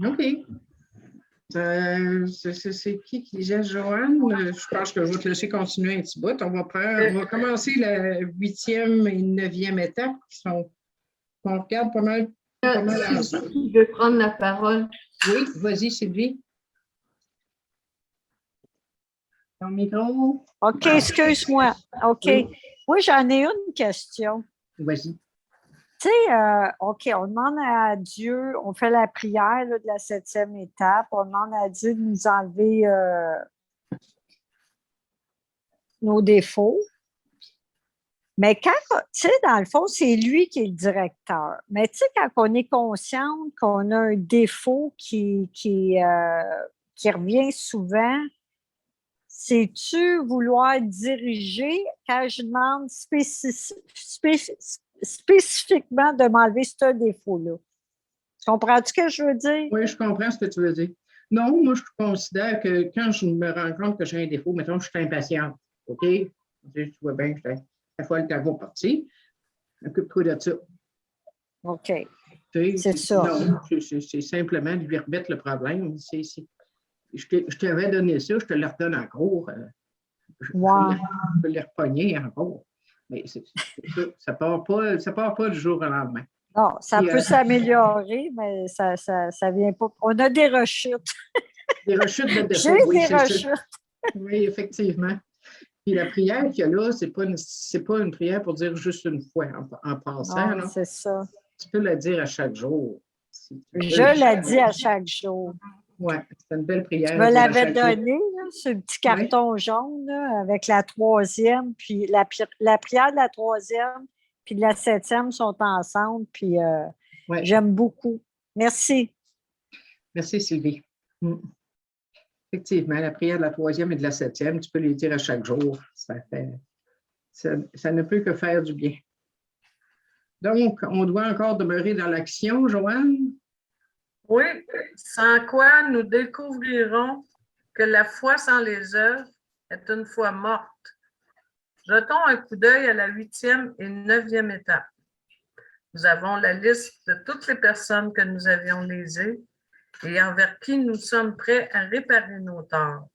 Speaker 1: OK. C'est qui disait, Joanne? Je pense que je vais te laisser continuer un petit bout. On va commencer la 8e et 9e étape qu'on regarde pas mal.
Speaker 5: Sylvie qui veut prendre la parole.
Speaker 1: Oui, vas-y, Sylvie. Ton micro.
Speaker 3: OK, excuse-moi. OK.
Speaker 1: Oui.
Speaker 3: Oui, j'en ai une question.
Speaker 1: Vas-y.
Speaker 3: Tu sais, OK, on demande à Dieu, on fait la prière là, de la 7e étape, on demande à Dieu de nous enlever nos défauts. Mais quand, tu sais, dans le fond, c'est lui qui est le directeur. Mais tu sais, quand on est consciente qu'on a un défaut qui revient souvent, sais-tu vouloir diriger quand je demande spécifiquement de m'enlever ce défaut-là? Tu comprends ce que je veux dire?
Speaker 1: Oui, je comprends ce que tu veux dire. Non, moi, je considère que quand je me rends compte que j'ai un défaut, mettons, je suis impatiente. OK? Tu vois bien que la fois le temps parti, occupe-toi de ça.
Speaker 3: OK. C'est ça.
Speaker 1: Non, c'est simplement de lui remettre le problème. Je t'avais donné ça, je te le redonne encore. Je peux les repogner encore. Mais ça part pas du jour au lendemain.
Speaker 3: Non, ça peut s'améliorer, mais ça vient pas. On a des rechutes.
Speaker 1: Des rechutes de défaut.
Speaker 3: J'ai des rechutes.
Speaker 1: Oui, effectivement. Puis la prière qu'il y a là, c'est pas une prière pour dire juste une fois en passant.
Speaker 3: Non, c'est ça.
Speaker 1: Tu peux la dire à chaque jour.
Speaker 3: Je la dis à chaque jour.
Speaker 1: Oui, c'est une belle prière.
Speaker 3: Tu me l'avais donné, là, ce petit carton jaune, là, avec la 3e, puis la prière de la 3e, puis de la 7e sont ensemble, puis
Speaker 1: Ouais.
Speaker 3: J'aime beaucoup. Merci.
Speaker 1: Merci, Sylvie. Effectivement, la prière de la 3e et de la 7e, tu peux les dire à chaque jour. Ça ne peut que faire du bien. Donc, on doit encore demeurer dans l'action, Joanne?
Speaker 4: Oui, sans quoi nous découvrirons que la foi sans les œuvres est une foi morte. Jetons un coup d'œil à la 8e et 9e étape. Nous avons la liste de toutes les personnes que nous avions lésées et envers qui nous sommes prêts à réparer nos torts.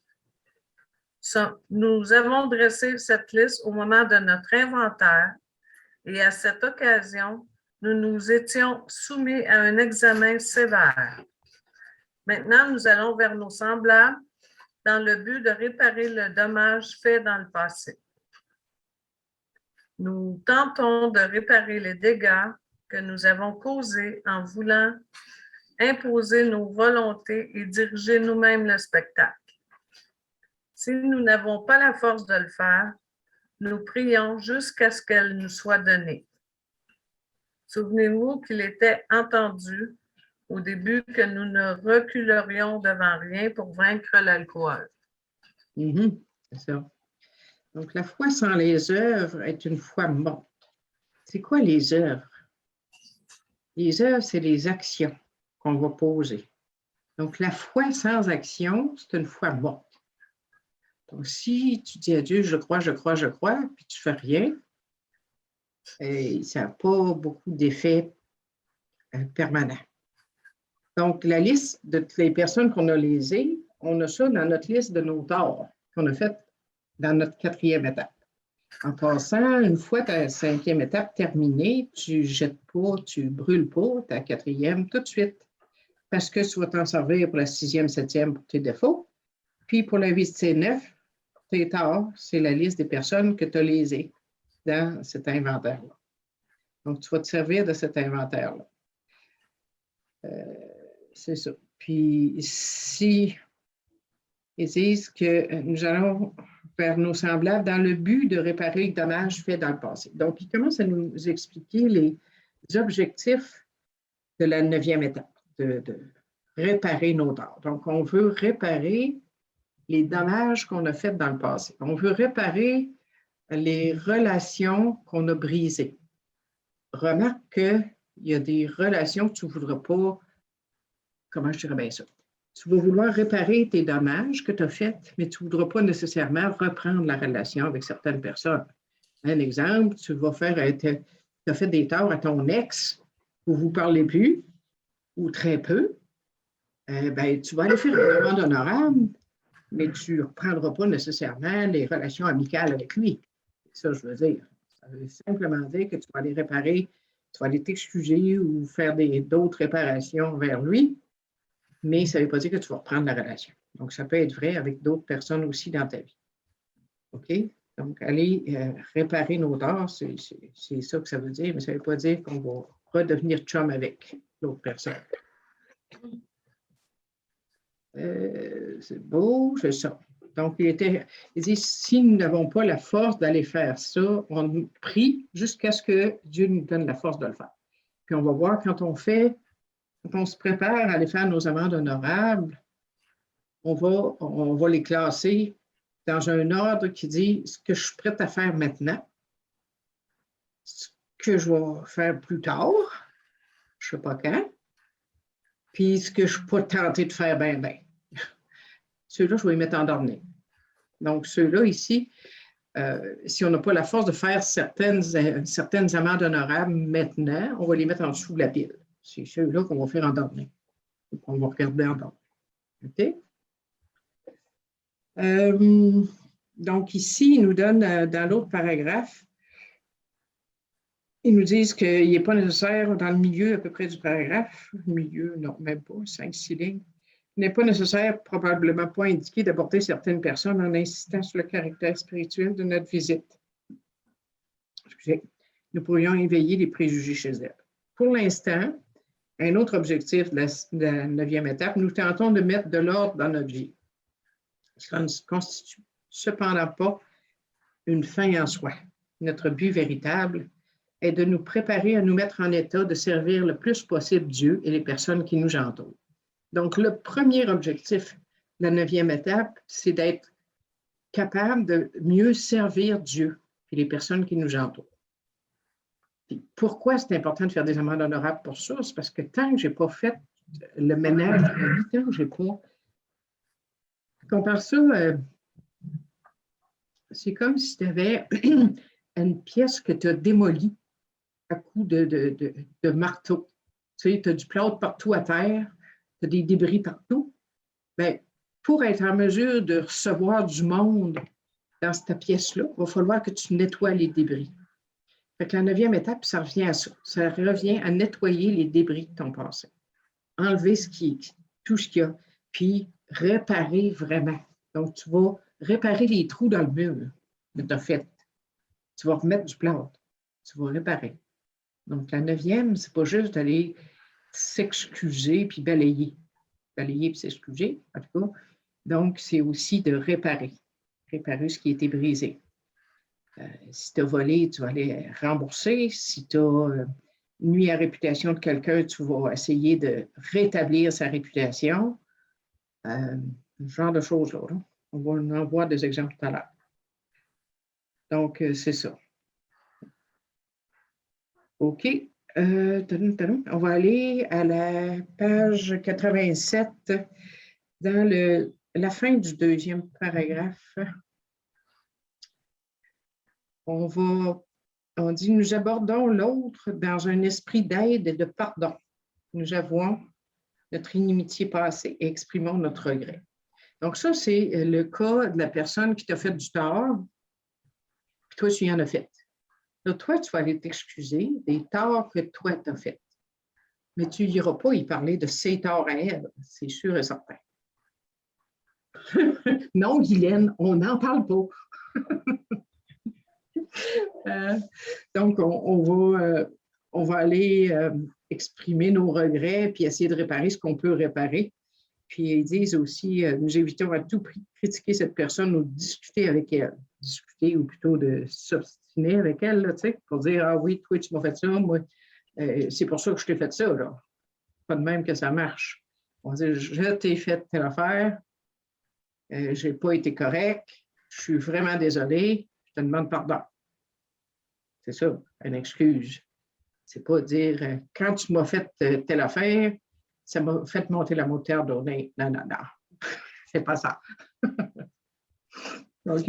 Speaker 4: Nous avons dressé cette liste au moment de notre inventaire et à cette occasion, nous nous étions soumis à un examen sévère. Maintenant, nous allons vers nos semblables dans le but de réparer le dommage fait dans le passé. Nous tentons de réparer les dégâts que nous avons causés en voulant imposer nos volontés et diriger nous-mêmes le spectacle. Si nous n'avons pas la force de le faire, nous prions jusqu'à ce qu'elle nous soit donnée. Souvenez-vous qu'il était entendu au début que nous ne reculerions devant rien pour vaincre l'alcool.
Speaker 1: C'est ça. Donc, la foi sans les œuvres est une foi morte. C'est quoi les œuvres? Les œuvres, c'est les actions qu'on va poser. Donc, la foi sans action, c'est une foi morte. Donc, si tu dis à Dieu, je crois, puis tu ne fais rien, et ça n'a pas beaucoup d'effets permanents. Donc, la liste de toutes les personnes qu'on a lésées, on a ça dans notre liste de nos torts qu'on a fait dans notre 4e étape. En passant, une fois ta 5e étape terminée, tu ne jettes pas, tu ne brûles pas ta 4e tout de suite parce que tu vas t'en servir pour la 6e, 7e pour tes défauts. Puis pour la 8e, 9, tes torts, c'est la liste des personnes que tu as lésées dans cet inventaire-là. Donc, tu vas te servir de cet inventaire-là. C'est ça. Puis, si ils disent que nous allons vers nos semblables dans le but de réparer le dommage fait dans le passé. Donc, il commence à nous expliquer les objectifs de la 9e étape, de réparer nos torts. Donc, on veut réparer les dommages qu'on a faits dans le passé. On veut réparer les relations qu'on a brisées. Remarque qu'il y a des relations que tu ne voudras pas, comment je dirais bien ça? Tu vas vouloir réparer tes dommages que tu as faits, mais tu ne voudras pas nécessairement reprendre la relation avec certaines personnes. Un exemple, tu vas tu as fait des torts à ton ex, vous ne vous parlez plus, ou très peu, tu vas aller faire une demande honorable, mais tu ne reprendras pas nécessairement les relations amicales avec lui. C'est ça, je veux dire. Ça veut simplement dire que tu vas aller réparer, tu vas aller t'excuser ou faire d'autres réparations vers lui, mais ça ne veut pas dire que tu vas reprendre la relation. Donc, ça peut être vrai avec d'autres personnes aussi dans ta vie. OK? Donc, aller réparer nos torts, c'est ça que ça veut dire, mais ça ne veut pas dire qu'on va redevenir chum avec l'autre personne. C'est beau, c'est ça. Donc, il dit, si nous n'avons pas la force d'aller faire ça, on prie jusqu'à ce que Dieu nous donne la force de le faire. Puis on va voir quand on se prépare à aller faire nos amendes honorables, on va les classer dans un ordre qui dit ce que je suis prête à faire maintenant, ce que je vais faire plus tard, je ne sais pas quand, puis ce que je ne suis pas tentée de faire bien. Ceux-là, je vais les mettre en ordre. Donc, ceux-là ici, si on n'a pas la force de faire certaines amendes honorables maintenant, on va les mettre en dessous de la pile. C'est ceux-là qu'on va faire en ordre. On va regarder en ordre. OK? Donc, ici, ils nous donnent dans l'autre paragraphe, ils nous disent qu'il n'est pas nécessaire, dans le milieu à peu près du paragraphe, milieu, non, même pas, 5-6 lignes, il n'est pas nécessaire, probablement pas indiqué, d'aborder certaines personnes en insistant sur le caractère spirituel de notre visite. Excusez, nous pourrions éveiller les préjugés chez elles. Pour l'instant, un autre objectif de la 9e étape, nous tentons de mettre de l'ordre dans notre vie. Ça ne constitue cependant pas une fin en soi. Notre but véritable, est de nous préparer à nous mettre en état de servir le plus possible Dieu et les personnes qui nous entourent. Donc, le premier objectif de la 9e étape, c'est d'être capable de mieux servir Dieu et les personnes qui nous entourent. Puis pourquoi c'est important de faire des amendes honorables pour ça? C'est parce que tant que je n'ai pas fait le ménage de ma vie, tant que je n'ai pas... Compare ça, c'est comme si tu avais une pièce que tu as démolie à coups de marteau. Tu sais, tu as du plâtre partout à terre, tu as des débris partout. Bien, pour être en mesure de recevoir du monde dans cette pièce-là, il va falloir que tu nettoies les débris. Fait que la 9e étape, ça revient à ça. Ça revient à nettoyer les débris de ton passé. Enlever tout ce qu'il y a, puis réparer vraiment. Donc, tu vas réparer les trous dans le mur que tu as fait. Tu vas remettre du plâtre. Tu vas réparer. Donc, la 9e, c'est pas juste d'aller s'excuser puis balayer. Balayer puis s'excuser, en tout cas. Donc, c'est aussi de réparer. Réparer ce qui a été brisé. Si tu as volé, tu vas aller rembourser. Si tu as nuit à la réputation de quelqu'un, tu vas essayer de rétablir sa réputation. Ce genre de choses-là. Hein? On va en voir des exemples tout à l'heure. Donc, c'est ça. OK. On va aller à la page 87 dans la fin du 2e paragraphe. On dit, nous abordons l'autre dans un esprit d'aide et de pardon. Nous avouons notre inimitié passée et exprimons notre regret. Donc ça, c'est le cas de la personne qui t'a fait du tort, puis toi, tu y en as fait. Là, toi, tu vas aller t'excuser des torts que toi, tu as fait. Mais tu n'iras pas y parler de ses torts à elle, c'est sûr et certain. Non, Guylaine, on n'en parle pas. Donc, on va aller exprimer nos regrets puis essayer de réparer ce qu'on peut réparer. Puis ils disent aussi, nous évitons à tout prix de critiquer cette personne ou de discuter avec elle. Discuter ou plutôt de s'obstiner avec elle, là, pour dire, ah oui, toi, tu m'as fait ça, moi, c'est pour ça que je t'ai fait ça. Là. Pas de même que ça marche. On va dire, je t'ai fait telle affaire, je n'ai pas été correct, je suis vraiment désolé, je te demande pardon. C'est ça, une excuse. C'est pas dire, quand tu m'as fait telle affaire, ça m'a fait monter la moutarde au nez. Non, non, non. C'est pas ça. OK?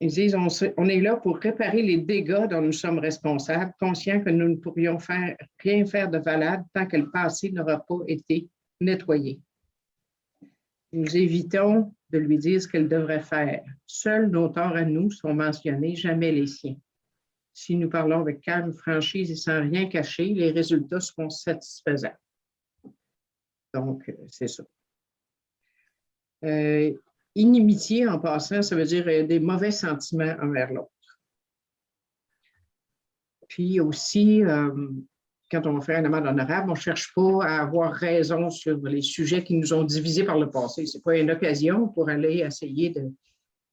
Speaker 1: Ils disent, on est là pour réparer les dégâts dont nous sommes responsables, conscients que nous ne pourrions rien faire de valable tant que le passé n'aura pas été nettoyé. Nous évitons de lui dire ce qu'elle devrait faire. Seuls nos torts à nous sont mentionnés, jamais les siens. Si nous parlons avec calme, franchise et sans rien cacher, les résultats seront satisfaisants. Donc, c'est ça. Inimitié, en passant, ça veut dire des mauvais sentiments envers l'autre. Puis aussi, quand on va faire une amende honorable, on ne cherche pas à avoir raison sur les sujets qui nous ont divisés par le passé. Ce n'est pas une occasion pour aller essayer de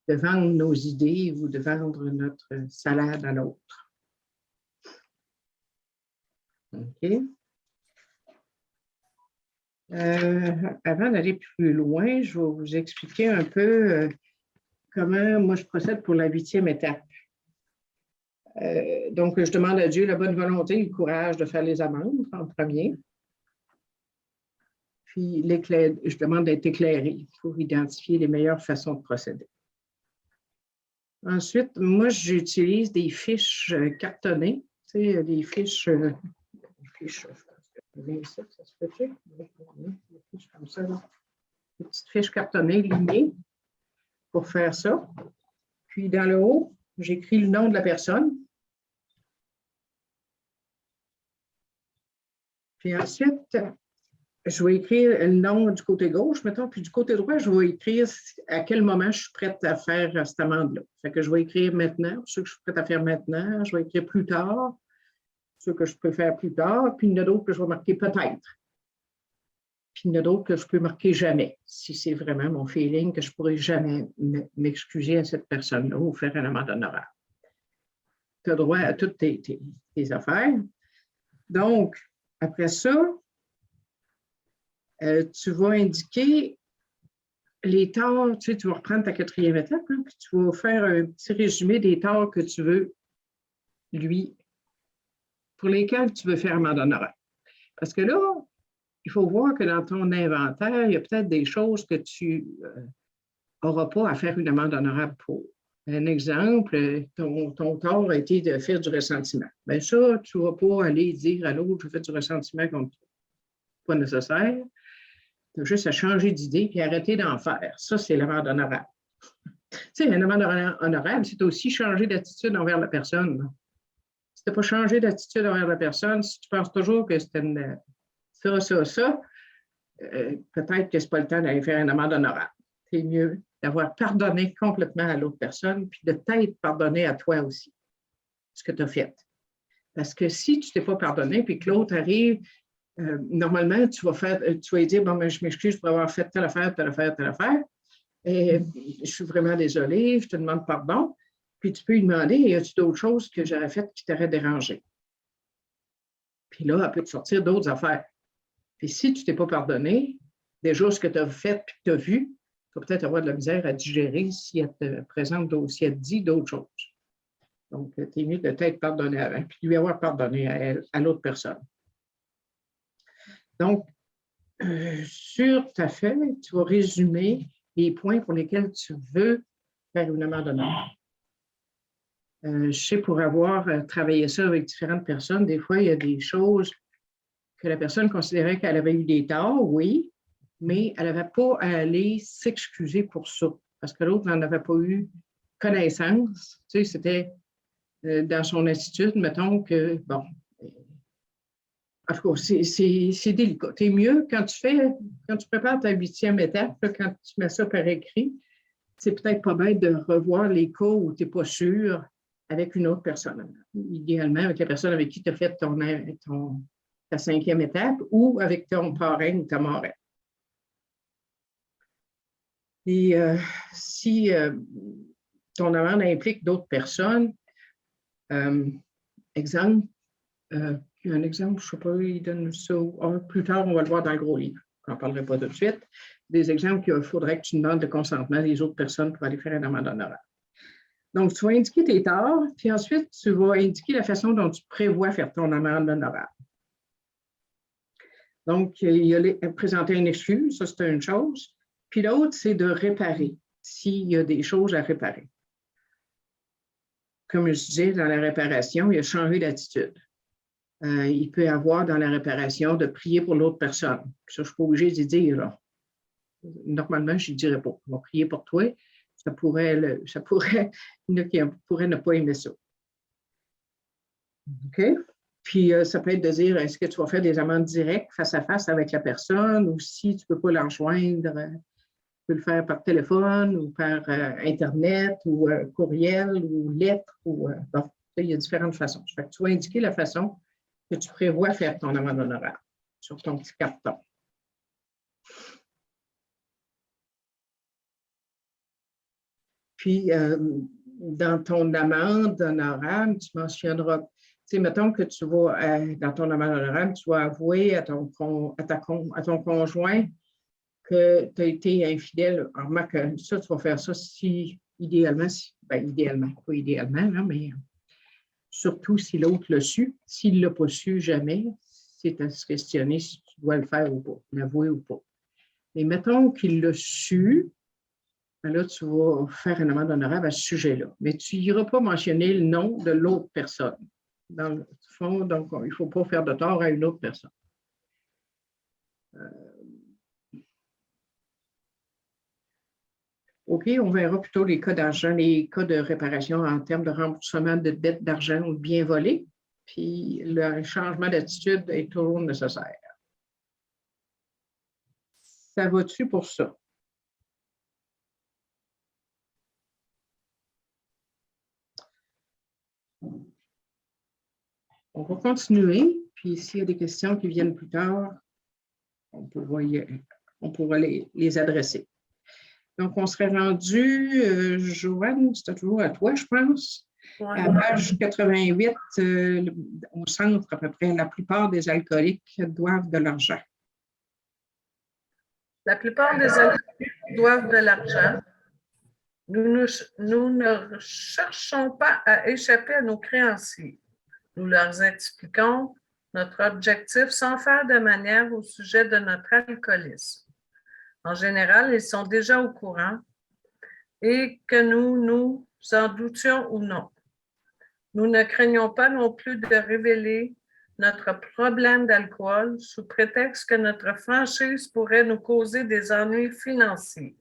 Speaker 1: vendre nos idées ou de vendre notre salade à l'autre. OK. Avant d'aller plus loin, je vais vous expliquer un peu comment moi je procède pour la 8e étape. Donc, je demande à Dieu la bonne volonté et le courage de faire les amendes en premier. Puis, je demande d'être éclairé pour identifier les meilleures façons de procéder. Ensuite, moi, j'utilise des fiches cartonnées, tu sais, des fiches, je pense que ça se fait, des fiches comme ça, là. Des petites fiches cartonnées lignées pour faire ça. Puis, dans le haut, j'écris le nom de la personne. Puis ensuite, je vais écrire le nom du côté gauche, mettons, puis du côté droit, je vais écrire à quel moment je suis prête à faire cette amende-là. Fait que je vais écrire maintenant, ceux que je suis prête à faire maintenant, je vais écrire plus tard, ceux que je peux faire plus tard, puis il y en a d'autres que je vais marquer peut-être. Puis il y en a d'autres que je peux marquer jamais, si c'est vraiment mon feeling que je ne pourrais jamais m'excuser à cette personne-là ou faire une amende honorable. Tu as droit à toutes tes affaires. Donc, après ça, tu vas indiquer les torts, tu sais, tu vas reprendre ta 4e étape, là, puis tu vas faire un petit résumé des torts que tu veux, lui, pour lesquels tu veux faire amende honorable. Parce que là, il faut voir que dans ton inventaire, il y a peut-être des choses que tu n'auras pas à faire une amende honorable pour. Un exemple, ton tort a été de faire du ressentiment. Bien ça, tu ne vas pas aller dire à l'autre, je fais du ressentiment contre toi. Pas nécessaire. Tu as juste à changer d'idée et arrêter d'en faire. Ça, c'est l'amende honorable. Tu sais, une amende honorable, c'est aussi changer d'attitude envers la personne. Si tu n'as pas changé d'attitude envers la personne, si tu penses toujours que c'est ça, peut-être que ce n'est pas le temps d'aller faire une amende honorable. C'est mieux d'avoir pardonné complètement à l'autre personne, puis de t'être pardonné à toi aussi, ce que tu as fait. Parce que si tu ne t'es pas pardonné, puis que l'autre arrive, normalement, tu vas dire, bon, ben, je m'excuse pour avoir fait telle affaire, et je suis vraiment désolée, je te demande pardon. Puis tu peux lui demander, y a-t-il d'autres choses que j'aurais faites qui t'auraient dérangé? Puis là, elle peut te sortir d'autres affaires. Puis si tu ne t'es pas pardonné, déjà ce que tu as fait puis que tu as vu, tu vas peut-être avoir de la misère à digérer si elle te présente si elle te dit d'autres choses. Donc, tu es mieux de t'être pardonné avant, puis lui avoir pardonné à l'autre personne. Donc, sur ta feuille, tu vas résumer les points pour lesquels tu veux faire une amende honorable. Je sais, pour avoir travaillé ça avec différentes personnes, des fois, il y a des choses que la personne considérait qu'elle avait eu des torts, oui, mais elle n'avait pas à aller s'excuser pour ça, parce que l'autre n'en avait pas eu connaissance. Tu sais, c'était dans son attitude, mettons que, bon, en tout cas, c'est délicat. C'est mieux quand tu prépares ta 8e étape, là, quand tu mets ça par écrit, c'est peut-être pas bête de revoir les cas où tu n'es pas sûr avec une autre personne. Idéalement, avec la personne avec qui tu as fait ta 5e étape ou avec ton parrain ou ta marraine. Et si ton amende implique d'autres personnes, exemple, un exemple, je ne sais pas, il donne ça. Plus tard, on va le voir dans le gros livre. Je n'en parlerai pas tout de suite. Des exemples qu'il faudrait que tu demandes le consentement des autres personnes pour aller faire une amende honorable. Donc, tu vas indiquer tes torts, puis ensuite, tu vas indiquer la façon dont tu prévois faire ton amende honorable. Donc, il y a présenter une excuse, ça c'est une chose. Puis l'autre, c'est de réparer, s'il y a des choses à réparer. Comme je disais, dans la réparation, il y a changé d'attitude. Il peut y avoir dans la réparation de prier pour l'autre personne. Ça, je ne suis pas obligée d'y dire. Là. Normalement, je ne dirais pas. On va prier pour toi. Il y en a qui pourraient ne pas aimer ça. OK? Puis, ça peut être de dire, est-ce que tu vas faire des amendes directes face à face avec la personne ou si tu ne peux pas l'enjoindre, tu peux le faire par téléphone ou par Internet ou courriel ou lettre. Bon, il y a différentes façons. Fait que tu vas indiquer la façon que tu prévois faire ton amende honorable sur ton petit carton. Puis, dans ton amende honorable, tu mentionneras, tu sais, mettons que tu vas, dans ton amende honorable, tu vas avouer à ton conjoint que tu as été infidèle. Remarque, ça, tu vas faire ça idéalement, pas idéalement, là, mais surtout si l'autre l'a su. S'il ne l'a pas su jamais, c'est à se questionner si tu dois le faire ou pas, l'avouer ou pas. Mais mettons qu'il l'a su, là, tu vas faire une amende honorable à ce sujet-là. Mais tu n'iras pas mentionner le nom de l'autre personne. Dans le fond, donc, il ne faut pas faire de tort à une autre personne. OK, on verra plutôt les cas d'argent, les cas de réparation en termes de remboursement de dettes d'argent ou de biens volés. Puis le changement d'attitude est toujours nécessaire. Ça va-tu pour ça? On va continuer, puis s'il y a des questions qui viennent plus tard, on pourra les adresser. Donc, on serait rendu, Joanne, c'était toujours à toi, je pense,
Speaker 4: Ouais.
Speaker 1: à page 88, au centre à peu près, la plupart des alcooliques doivent de l'argent.
Speaker 4: La plupart des alcooliques doivent de l'argent. Nous ne cherchons pas à échapper à nos créanciers. Nous leur expliquons notre objectif sans faire de manière au sujet de notre alcoolisme. En général, ils sont déjà au courant et que nous nous en doutions ou non. Nous ne craignons pas non plus de révéler notre problème d'alcool sous prétexte que notre franchise pourrait nous causer des ennuis financiers.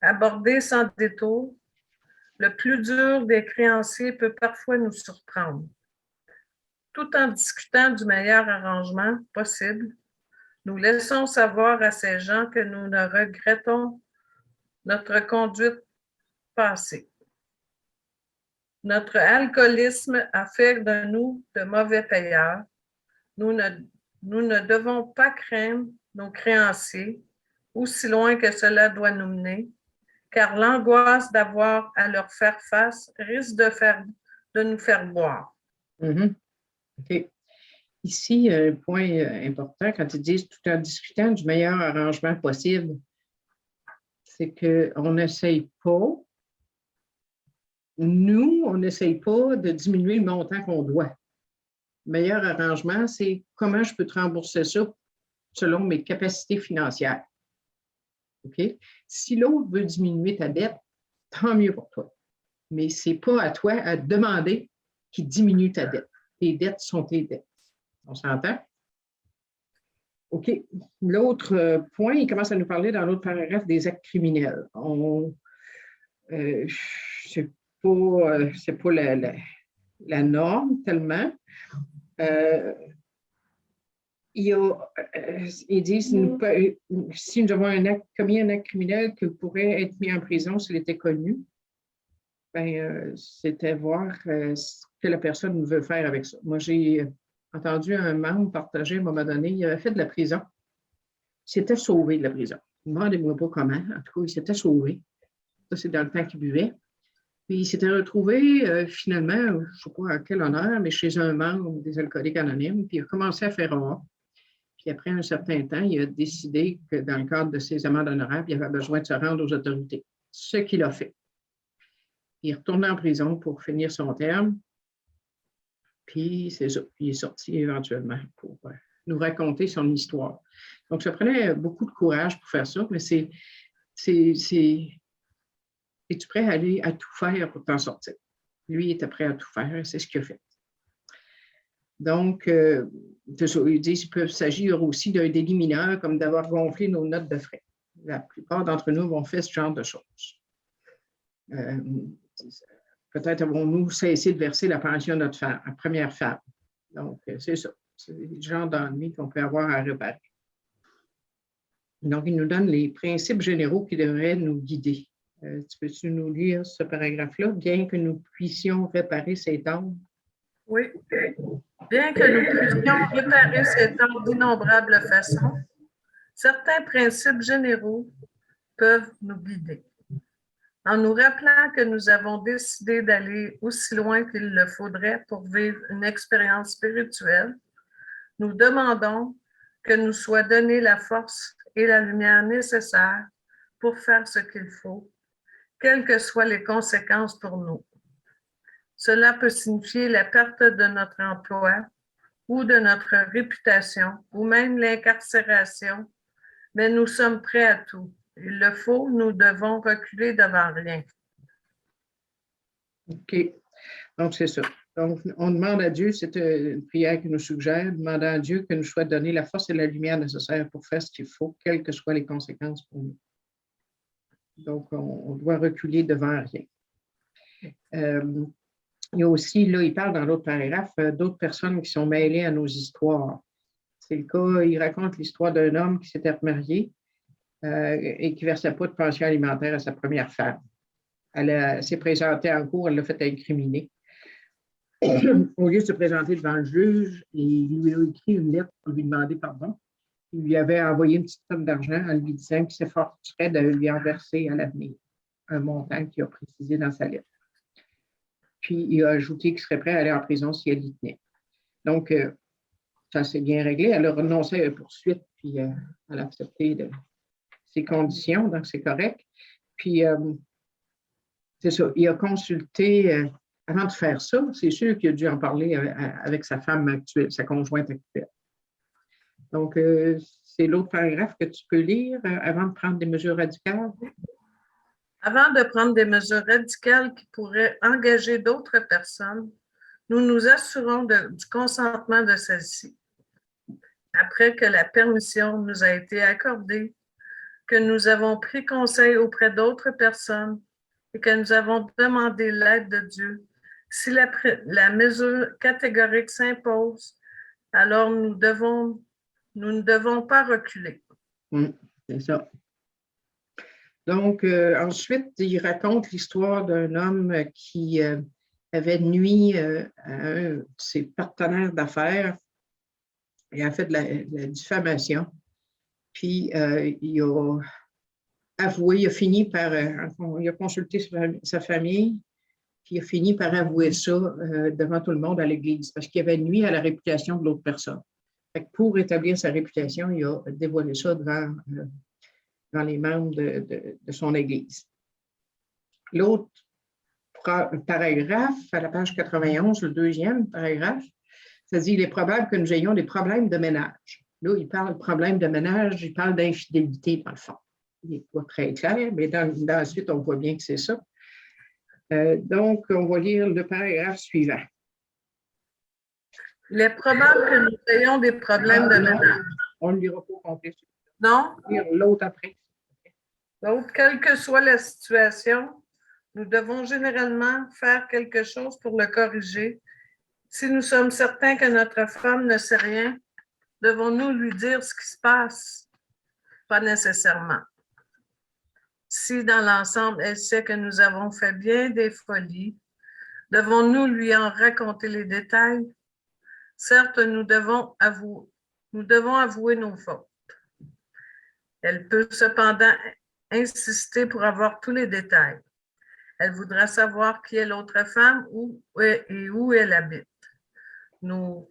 Speaker 4: Abordé sans détour, le plus dur des créanciers peut parfois nous surprendre. Tout en discutant du meilleur arrangement possible, nous laissons savoir à ces gens que nous ne regrettons notre conduite passée. Notre alcoolisme a fait de nous de mauvais payeurs. Nous ne devons pas craindre nos créanciers, aussi loin que cela doit nous mener, car l'angoisse d'avoir à leur faire face risque de nous faire boire.
Speaker 1: Mm-hmm. OK. Ici, un point important, quand ils disent tout en discutant du meilleur arrangement possible, c'est qu'on n'essaye pas, nous, on n'essaye pas de diminuer le montant qu'on doit. Le meilleur arrangement, c'est comment je peux te rembourser ça selon mes capacités financières. OK? Si l'autre veut diminuer ta dette, tant mieux pour toi. Mais ce n'est pas à toi à demander qu'il diminue ta dette. Tes dettes sont tes dettes. On s'entend? OK. L'autre point, il commence à nous parler dans l'autre paragraphe des actes criminels. C'est pas la norme tellement. Ils disent si nous avons commis un acte criminel qui pourrait être mis en prison s'il était connu, c'était voir ce que la personne veut faire avec ça. Moi, j'ai entendu un membre partager à un moment donné, il avait fait de la prison. Il s'était sauvé de la prison. Demandez-moi pas comment. En tout cas, il s'était sauvé. Ça, c'est dans le temps qu'il buvait. Puis il s'était retrouvé finalement, je ne sais pas à quel honneur, mais chez un membre des Alcooliques Anonymes, puis il a commencé à faire rare. Puis après un certain temps, il a décidé que dans le cadre de ses amendes honorables, il avait besoin de se rendre aux autorités. Ce qu'il a fait. Il est retourné en prison pour finir son terme. Puis c'est ça. Il est sorti éventuellement pour nous raconter son histoire. Donc, ça prenait beaucoup de courage pour faire ça, mais es-tu prêt à aller à tout faire pour t'en sortir? Lui, il était prêt à tout faire et c'est ce qu'il a fait. Donc, il dit qu'il peut s'agir aussi d'un délit mineur, comme d'avoir gonflé nos notes de frais. La plupart d'entre nous vont faire ce genre de choses. Peut-être avons-nous cessé de verser la pension à notre femme, à première femme. Donc, c'est ça. C'est le genre d'ennui qu'on peut avoir à réparer. Donc, il nous donne les principes généraux qui devraient nous guider. Tu peux-tu nous lire ce paragraphe-là, bien que nous puissions réparer ces torts?
Speaker 4: Oui. Bien que nous puissions réparer ces torts d'innombrables façons, certains principes généraux peuvent nous guider. En nous rappelant que nous avons décidé d'aller aussi loin qu'il le faudrait pour vivre une expérience spirituelle, nous demandons que nous soit donnée la force et la lumière nécessaires pour faire ce qu'il faut, quelles que soient les conséquences pour nous. Cela peut signifier la perte de notre emploi ou de notre réputation, ou même l'incarcération, mais nous sommes prêts à tout. Il le faut, nous devons reculer devant rien.
Speaker 1: OK. Donc, c'est ça. Donc, on demande à Dieu, c'est une prière qu'il nous suggère, demandant à Dieu que nous soit donné la force et la lumière nécessaires pour faire ce qu'il faut, quelles que soient les conséquences pour nous. Donc, on doit reculer devant rien. Il y a aussi, là, il parle dans l'autre paragraphe, d'autres personnes qui sont mêlées à nos histoires. C'est le cas, il raconte l'histoire d'un homme qui s'était remarié et qui ne versait pas de pension alimentaire à sa première femme. Elle s'est présentée en cours, elle l'a fait incriminer. Au lieu de se présenter devant le juge, il lui a écrit une lettre pour lui demander pardon. Il lui avait envoyé une petite somme d'argent en lui disant qu'il s'efforcerait de lui en verser à l'avenir, un montant qu'il a précisé dans sa lettre. Puis, il a ajouté qu'il serait prêt à aller en prison si elle y tenait. Donc, ça s'est bien réglé. Elle a renoncé à la poursuite, puis elle a accepté ses conditions, donc c'est correct. Puis, c'est ça, il a consulté, avant de faire ça, c'est sûr qu'il a dû en parler avec sa femme actuelle, sa conjointe actuelle. Donc, c'est l'autre paragraphe que tu peux lire avant de prendre des mesures radicales.
Speaker 4: Avant de prendre des mesures radicales qui pourraient engager d'autres personnes, nous nous assurons du consentement de celles-ci. Après que la permission nous a été accordée, que nous avons pris conseil auprès d'autres personnes et que nous avons demandé l'aide de Dieu, si la mesure catégorique s'impose, alors nous ne devons pas reculer.
Speaker 1: C'est ça. Donc, ensuite, il raconte l'histoire d'un homme qui avait nuit à un de ses partenaires d'affaires et a fait de la diffamation. Puis, il a avoué, il a fini par, il a consulté sa famille, puis il a fini par avouer ça devant tout le monde à l'Église, parce qu'il avait nuit à la réputation de l'autre personne. Fait que pour établir sa réputation, il a dévoilé ça devant les membres de son Église. L'autre paragraphe, à la page 91, le deuxième paragraphe, ça dit « Il est probable que nous ayons des problèmes de ménage ». Là, il parle de problèmes de ménage, il parle d'infidélité, dans le fond. Il n'est pas très clair, mais dans la suite, on voit bien que c'est ça. Donc, on va lire le paragraphe suivant.
Speaker 4: Il est probable que nous ayons des problèmes de ménage.
Speaker 1: On ne lira pas au complet.
Speaker 4: Non?
Speaker 1: On va lire l'autre après.
Speaker 4: Donc, quelle que soit la situation, nous devons généralement faire quelque chose pour le corriger. Si nous sommes certains que notre femme ne sait rien, devons-nous lui dire ce qui se passe? Pas nécessairement. Si dans l'ensemble, elle sait que nous avons fait bien des folies, devons-nous lui en raconter les détails? Certes, nous devons avouer nos fautes. Elle peut cependant insister pour avoir tous les détails. Elle voudra savoir qui est l'autre femme et où elle habite. Nous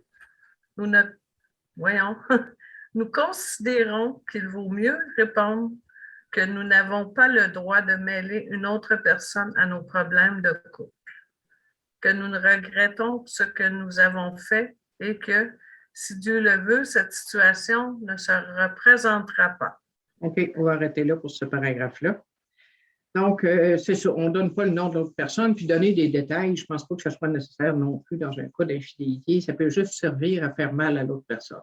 Speaker 4: considérons qu'il vaut mieux répondre que nous n'avons pas le droit de mêler une autre personne à nos problèmes de couple, que nous regrettons ce que nous avons fait et que, si Dieu le veut, cette situation ne se représentera pas.
Speaker 1: OK, on va arrêter là pour ce paragraphe-là. Donc, c'est ça, on ne donne pas le nom de l'autre personne, puis donner des détails, je ne pense pas que ce soit nécessaire non plus dans un cas d'infidélité. Ça peut juste servir à faire mal à l'autre personne.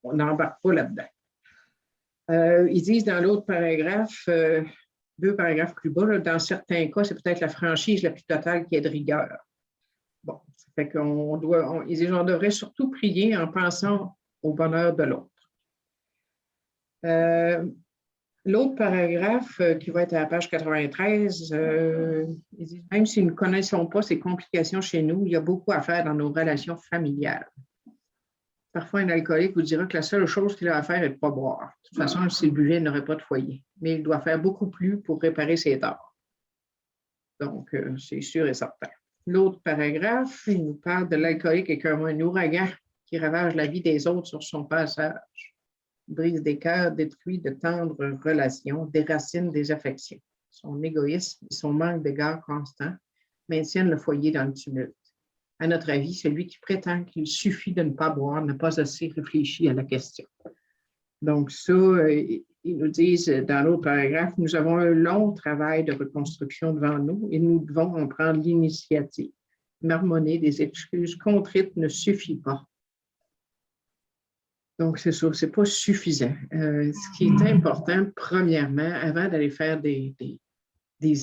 Speaker 1: On n'embarque pas là-dedans. Ils disent dans l'autre paragraphe, 2 paragraphes plus bas, là, dans certains cas, c'est peut-être la franchise la plus totale qui est de rigueur. Bon, ça fait ils disent on devrait surtout prier en pensant au bonheur de l'autre. L'autre paragraphe qui va être à la page 93, ils disent même si nous ne connaissons pas ces complications chez nous, il y a beaucoup à faire dans nos relations familiales. Parfois, un alcoolique vous dira que la seule chose qu'il a à faire est de ne pas boire. De toute façon, s'il buvait, il n'aurait pas de foyer. Mais il doit faire beaucoup plus pour réparer ses torts. Donc, c'est sûr et certain. L'autre paragraphe, il nous parle de l'alcoolique et comme un ouragan qui ravage la vie des autres sur son passage. Brise des cœurs, détruit de tendres relations, déracine des affections. Son égoïsme et son manque d'égard constant maintiennent le foyer dans le tumulte. À notre avis, celui qui prétend qu'il suffit de ne pas boire n'a pas assez réfléchi à la question. Donc ça, ils nous disent dans l'autre paragraphe, nous avons un long travail de reconstruction devant nous et nous devons en prendre l'initiative. Marmonner des excuses contrites ne suffit pas. Donc, c'est ça, c'est pas suffisant. Ce qui est important, premièrement, avant d'aller faire des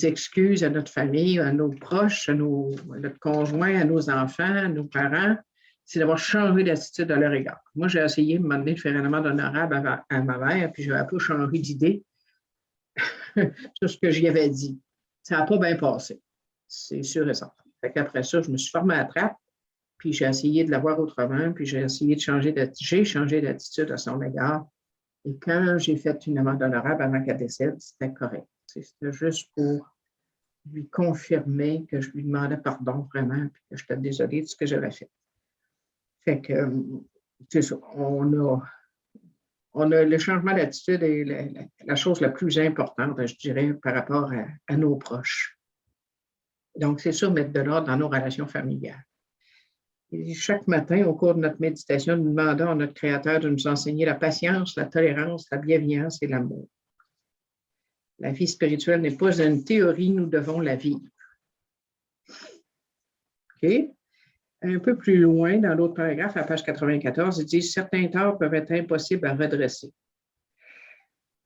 Speaker 1: excuses à notre famille, à nos proches, à notre conjoint, à nos enfants, à nos parents, c'est d'avoir changé d'attitude à leur égard. Moi, j'ai essayé, à un moment donné, de faire un amende honorable à ma mère, puis je n'avais pas changé d'idée sur ce que j'y avais dit. Ça n'a pas bien passé. C'est sûr et certain. Fait qu'après ça, je me suis formé à la trappe, Puis j'ai essayé de la voir autrement, puis j'ai essayé de j'ai changé d'attitude à son égard. Et quand j'ai fait une amende honorable avant qu'elle décède, c'était correct. C'était juste pour lui confirmer que je lui demandais pardon vraiment, puis que j'étais désolée de ce que j'avais fait. Fait que, c'est ça, on a le changement d'attitude est la chose la plus importante, je dirais, par rapport à nos proches. Donc, c'est sûr, mettre de l'ordre dans nos relations familiales. Et chaque matin, au cours de notre méditation, nous demandons à notre Créateur de nous enseigner la patience, la tolérance, la bienveillance et l'amour. La vie spirituelle n'est pas une théorie, nous devons la vivre. OK? Un peu plus loin, dans l'autre paragraphe, à page 94, il dit « Certains torts peuvent être impossibles à redresser. »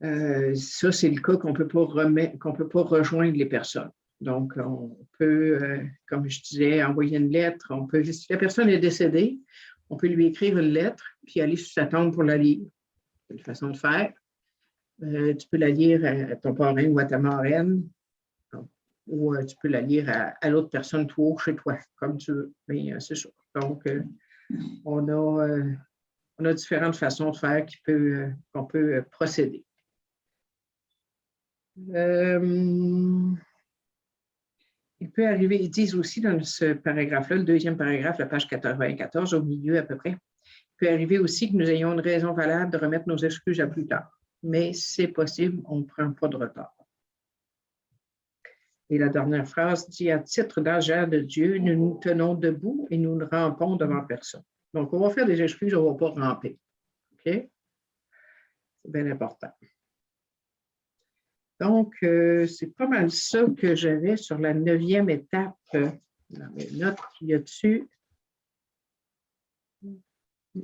Speaker 1: Ça, c'est le cas qu'on ne peut pas rejoindre les personnes. Donc, on peut, comme je disais, envoyer une lettre. On peut, si la personne est décédée, on peut lui écrire une lettre puis aller sur sa tombe pour la lire. C'est une façon de faire. Tu peux la lire à ton parrain ou à ta marraine, ou tu peux la lire à l'autre personne, toi, chez toi, comme tu veux. Mais c'est ça. Donc, on a différentes façons de faire qu'on peut procéder. Il peut arriver, ils disent aussi dans ce paragraphe-là, le deuxième paragraphe, la page 94, au milieu à peu près, il peut arriver aussi que nous ayons une raison valable de remettre nos excuses à plus tard. Mais c'est possible, on ne prend pas de retard. Et la dernière phrase dit « À titre d'agent de Dieu, nous nous tenons debout et nous ne rampons devant personne. » Donc, on va faire des excuses, on ne va pas ramper. OK? C'est bien important. Donc, c'est pas mal ça que j'avais sur la 9e étape dans mes notes qu'il y a dessus.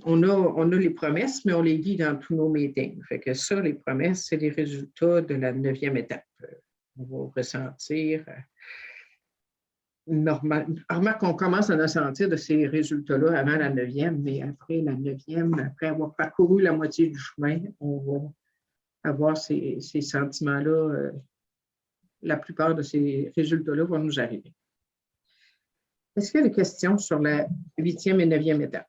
Speaker 1: On a les promesses, mais on les lit dans tous nos meetings. Fait que ça, les promesses, c'est les résultats de la 9e étape. On va ressentir Remarque qu'on commence à ressentir de ces résultats-là avant la 9e, mais après la 9e, après avoir parcouru la moitié du chemin, on va avoir ces sentiments-là. La plupart de ces résultats-là vont nous arriver. Est-ce qu'il y a des questions sur la 8e et 9e étape?